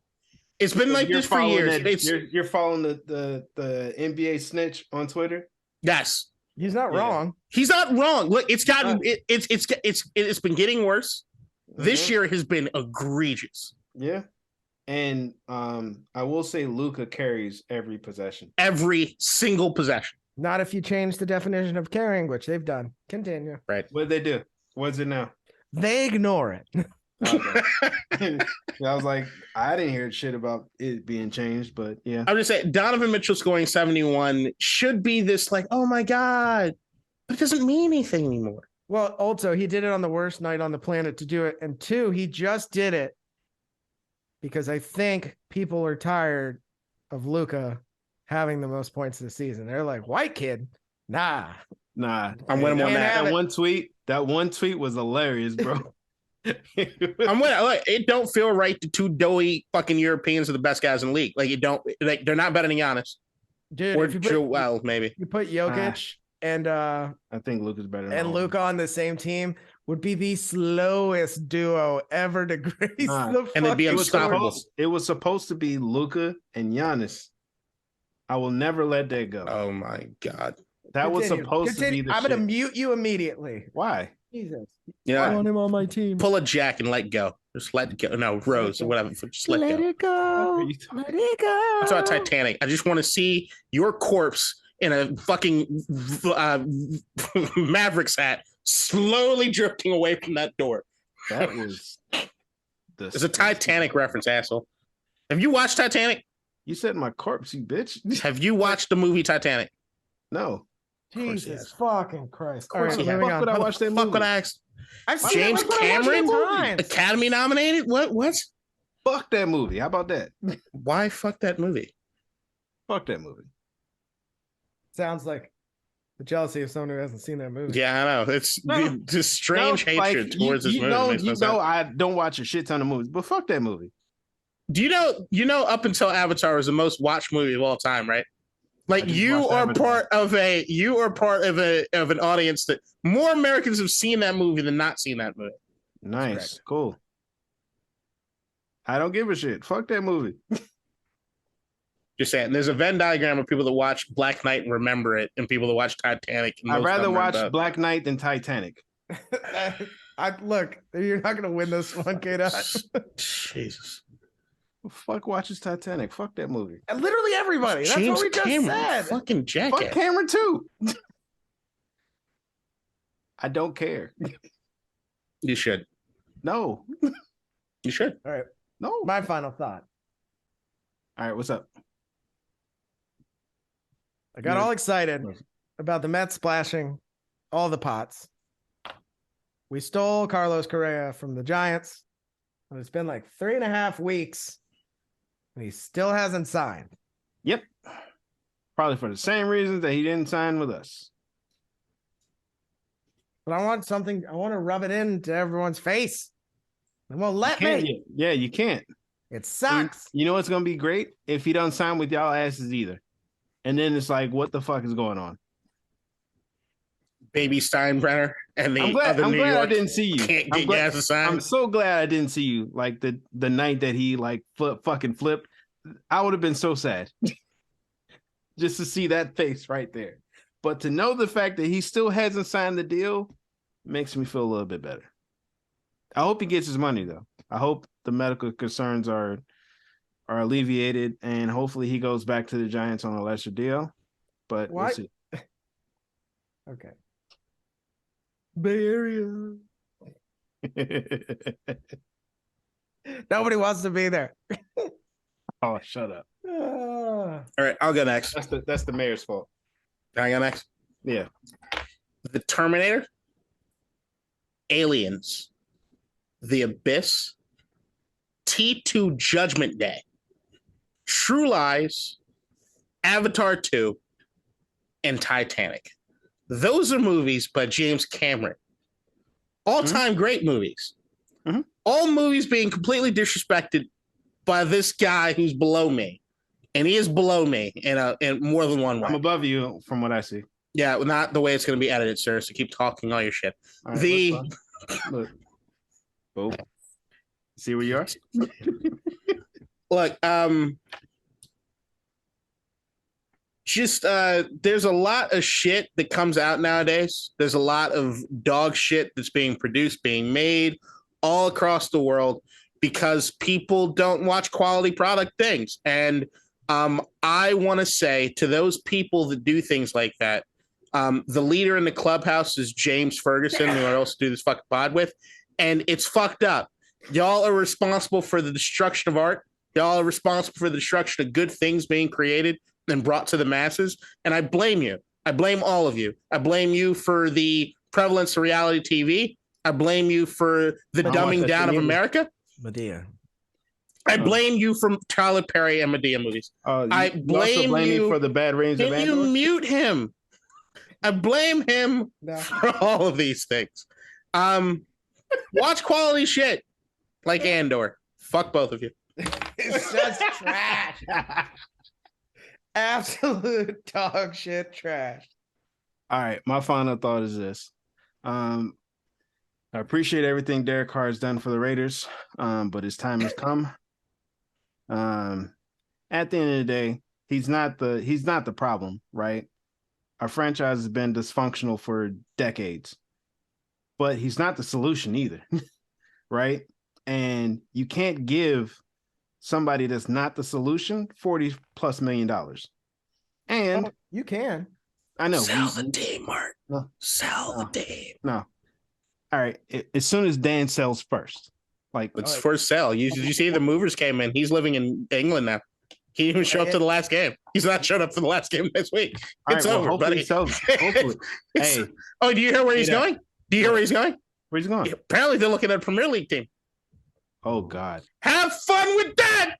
it's been like this for years. You're following the NBA snitch on Twitter? Yes. He's not wrong. He's not wrong. Look, it's gotten it's been getting worse. This year has been egregious. Yeah. And I will say Luka carries every possession. Every single possession. Not if you change the definition of carrying, which they've done. Continue. Right. What did they do? What's it now? They ignore it. Okay. I was like, I didn't hear shit about it being changed, but yeah. I'm just saying Donovan Mitchell scoring 71 should be this oh my God. But it doesn't mean anything anymore. Well, also, he did it on the worst night on the planet to do it. And two, he just did it because I think people are tired of Luka having the most points of the season. They're like, white kid? Nah. I'm winning on that. That one tweet was hilarious, bro. I'm winning. It don't feel right. The two doughy fucking Europeans are the best guys in the league. They're not better than Giannis. Dude, or Joel, maybe. You put Jokic and I think Luka's better than and Luka on the same team would be the slowest duo ever to grace the and they'd be unstoppable. It was supposed to be Luka and Giannis. I will never let that go. Oh my God. That was supposed to be the I'm going to mute you immediately. Why? Jesus. Yeah. I want him on my team. Pull a Jack and let go. Just let it go. No, Rose or whatever. Just let go. It go. Let it go. That's about Titanic. I just want to see your corpse in a fucking Mavericks hat slowly drifting away from that door. That was this. It's a Titanic reference, asshole. Have you watched Titanic? You said my corpse, you bitch. Have you watched the movie Titanic? No. course he Jesus has. fucking Christ. Of course All right, he has. moving on. Would I How the watch that fuck movie? would I ask? I've seen James it, like, when I watch it Cameron? times. Academy nominated? What? Fuck that movie. How about that? Why fuck that movie? Fuck that movie. Sounds like the jealousy of someone who hasn't seen that movie. Yeah, I know. It's No. just strange No, like, hatred towards this you movie. know, Makes no you sense. know, I don't watch a shit ton of movies, but fuck that movie. Do you know up until Avatar was the most watched movie of all time, right? Like I just you watched are Avatar. part of an audience that more Americans have seen that movie than not seen that movie. Nice, correct. cool. I don't give a shit. Fuck that movie. Just saying, there's a Venn diagram of people that watch Black Knight and remember it, and people that watch Titanic. And I'd most rather of them are watch both. Black Knight than Titanic. Look, you're not gonna win this one, K-Dot. Jesus. Who the fuck watches Titanic? Fuck that movie. Literally everybody. That's James what we just Cameron, said. fucking jackass. Fuck Cameron too. I don't care. You should. No, You should. All right, no. my final thought. All right, what's up? I got all excited about the Mets splashing all the pots. We stole Carlos Correa from the Giants, and it's been like 3.5 weeks, and he still hasn't signed. Yep. Probably for the same reasons that he didn't sign with us. But I want to rub it into everyone's face. They won't let me. Yeah, you can't. It sucks. You know what's gonna be great? If he doesn't sign with y'all asses either. And then it's like, what the fuck is going on? Baby Steinbrenner and the I'm other New glad I York didn't see you. can't I'm get glad- gas assigned. I'm so glad I didn't see you. Like the night that he like fucking flipped, I would have been so sad just to see that face right there. But to know the fact that he still hasn't signed the deal makes me feel a little bit better. I hope he gets his money though. I hope the medical concerns are alleviated, and hopefully he goes back to the Giants on a lesser deal. But we'll What? see. Okay. Bay Area. Nobody wants to be there. Oh, shut up. Ah. All right, I'll go next. That's the mayor's fault. Can I go next? Yeah. The Terminator, Aliens, The Abyss, T2 Judgment Day, True Lies, Avatar 2, and Titanic. Those are movies by James Cameron. All-time great movies. Mhm. All movies being completely disrespected by this guy who's below me. And he is below me in more than one way. I'm above you from what I see. Yeah, well, not the way it's going to be edited, sir. So keep talking all your shit. All right, The- what's fun? Look. Oh. See where you are? Look, just there's a lot of shit that comes out nowadays. There's a lot of dog shit that's being produced, being made all across the world because people don't watch quality product things. And I want to say to those people that do things like that, the leader in the clubhouse is James Ferguson, who I also do this fucking pod with, and it's fucked up. Y'all are responsible for the destruction of art. Y'all are responsible for the destruction of good things being created and brought to the masses. And I blame you. I blame all of you. I blame you for the prevalence of reality TV. I blame you for the watch dumbing that down shit of either. America. Medea. I blame you for Tyler Perry and Medea movies. You I also blame blame me you- for the bad rains of Can you Andor. mute him? I blame him No. for all of these things. Watch quality shit like Andor. Fuck both of you. It's just trash. Absolute dog shit trash. All right, my final thought is this. I appreciate everything Derek Carr has done for the Raiders, but his time has come. At the end of the day, he's not the problem, right? Our franchise has been dysfunctional for decades, but he's not the solution either, right? And you can't give somebody that's not the solution $40+ million. And Oh, you can. I know Sell the team, Mark. No. Sell No. the team. No. All right. As soon as Dan sells first, Like, It's for sale. Did you see the movers came in? He's living in England now. He didn't even show up to the last game. He's not showing up for the last game next week. It's over, buddy. Hopefully. Hey. Oh, do you hear where he's going? Do you hear where he's going? Where's he going? Yeah, apparently, they're looking at a Premier League team. Oh God. Have fun with that.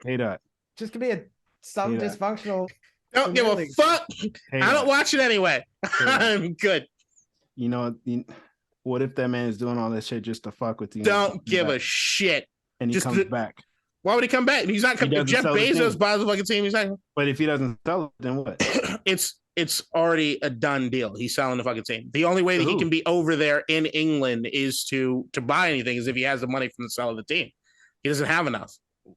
Hey, that. Just gonna be some dysfunctional. Don't give a fuck. Hey, I don't watch it anyway. I'm good. You know, what if that man is doing all that shit just to fuck with you? Don't give a shit. And he comes back. Why would he come back? He's not coming. If Jeff Bezos buys the fucking team, he's not. But if he doesn't sell it, then what? It's already a done deal. He's selling the fucking team. The only way that he can be over there in England is to buy anything is if he has the money from the sell of the team. He doesn't have enough.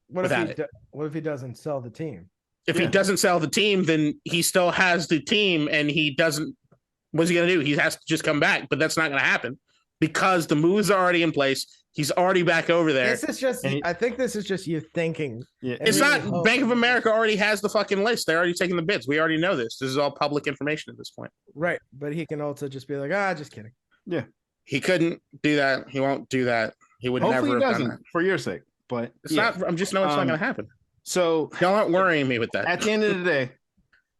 What if he doesn't sell the team? If he doesn't sell the team, then he still has the team, and he doesn't. What's he gonna do? He has to just come back, but that's not gonna happen because the moves are already in place. He's already back over there. This is just. I think this is just you thinking. Yeah. It's not. Bank of America already has the fucking list. They're already taking the bids. We already know this. This is all public information at this point. Right, but he can also just be like, just kidding. Yeah, he couldn't do that. He won't do that. He would Hopefully never. He doesn't, for your sake. But it's not. I'm just knowing it's not going to happen. So y'all aren't worrying me with that. At the end of the day,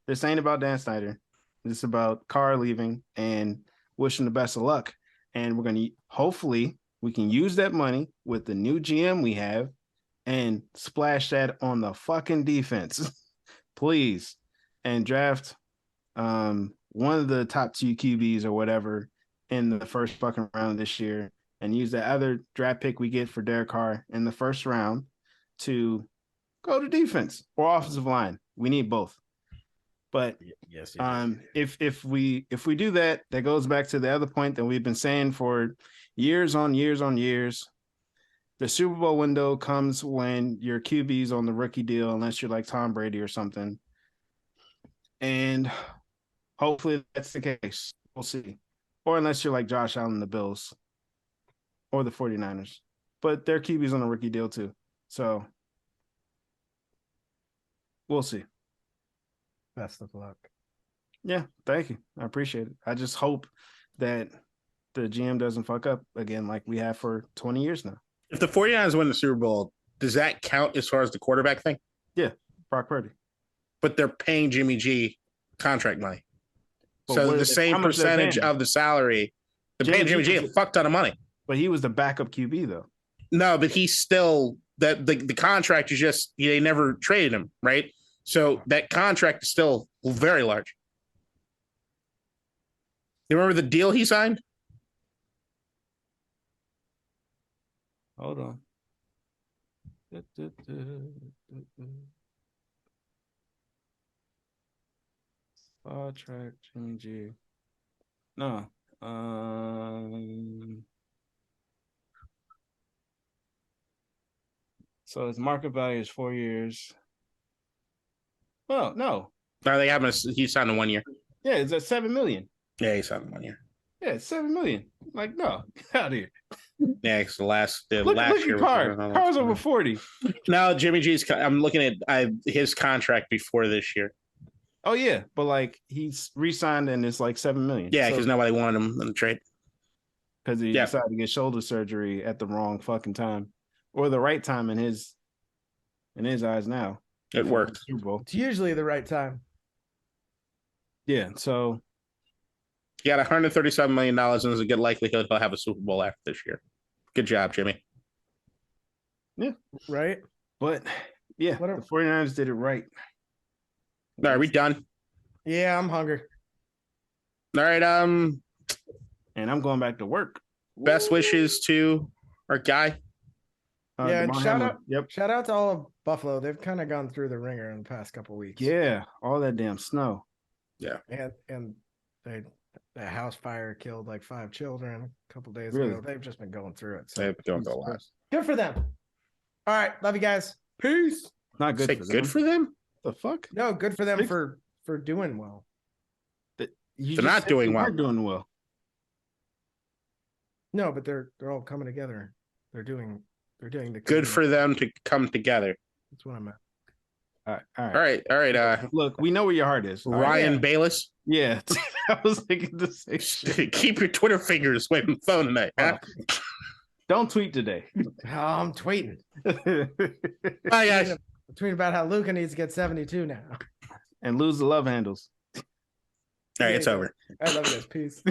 this ain't about Dan Snyder. It's about Carr leaving and wishing the best of luck. And we're gonna hopefully we can use that money with the new GM we have and splash that on the fucking defense, please, and draft one of the top 2 QBs or whatever in the first fucking round this year, and use that other draft pick we get for Derek Carr in the first round to go to defense or offensive line. We need both. But yes. If we do that, that goes back to the other point that we've been saying for years on years. The Super Bowl window comes when your QB's on the rookie deal, unless you're like Tom Brady or something. And hopefully that's the case. We'll see. Or unless you're like Josh Allen, the Bills or the 49ers. But their QB's on a rookie deal too. So we'll see. Best of luck. Yeah, thank you. I appreciate it. I just hope that the GM doesn't fuck up again like we have for 20 years now. If the 49ers win the Super Bowl, does that count as far as the quarterback thing? Yeah, Brock Purdy. But they're paying Jimmy G contract money. But so the same percentage of the salary, they're paying Jimmy G a fuck ton of money. But he was the backup QB though. No, but he's still that the contract is just they never traded him, right? So that contract is still very large. You remember the deal he signed? Hold on. Contract Jimmy G. No. So his market value is 4 years. Well, no. No, they haven't. He signed in 1 year. Yeah, it's at $7 million. Yeah, he signed in 1 year. Yeah, it's $7 million. Like, no, get out of here. Yeah, it's the last year. Look at Carr. Carr's over 40. No, Jimmy G's. I'm looking at his contract before this year. Oh yeah, but like he's re-signed and it's like $7 million. Yeah, because nobody wanted him in the trade. Because he decided to get shoulder surgery at the wrong fucking time, or the right time in his eyes. Now it worked. Super Bowl. It's usually the right time. Yeah, so he got $137 million, and there's a good likelihood he'll have a Super Bowl after this year. Good job, Jimmy. Yeah, right. But yeah, the 49ers did it right. All right, we done? Yeah, I'm hungry. All right, and I'm going back to work. Best wishes to our guy. Yeah, and shout out to all of Buffalo. They've kind of gone through the ringer in the past couple of weeks. Yeah, all that damn snow. Yeah, and the house fire killed like 5 children a couple days ago. They've just been going through it. So they've been going through a lot. Good for them. All right, love you guys. Peace. Not good. Good for them. The fuck? No, good for them for doing well. They're not doing well. They're doing well. No, but they're all coming together. They're doing the good for them to come together. That's what I'm All at. right. Look, we know where your heart is. Ryan Bayless. Yeah, I was thinking the same shit. Keep your Twitter fingers away from the phone tonight. Huh? Don't tweet today. Oh, I'm tweeting. Bye, guys. I'm tweeting about how Luca needs to get 72 now. And lose the love handles. All right, it's over. I love you guys. Peace.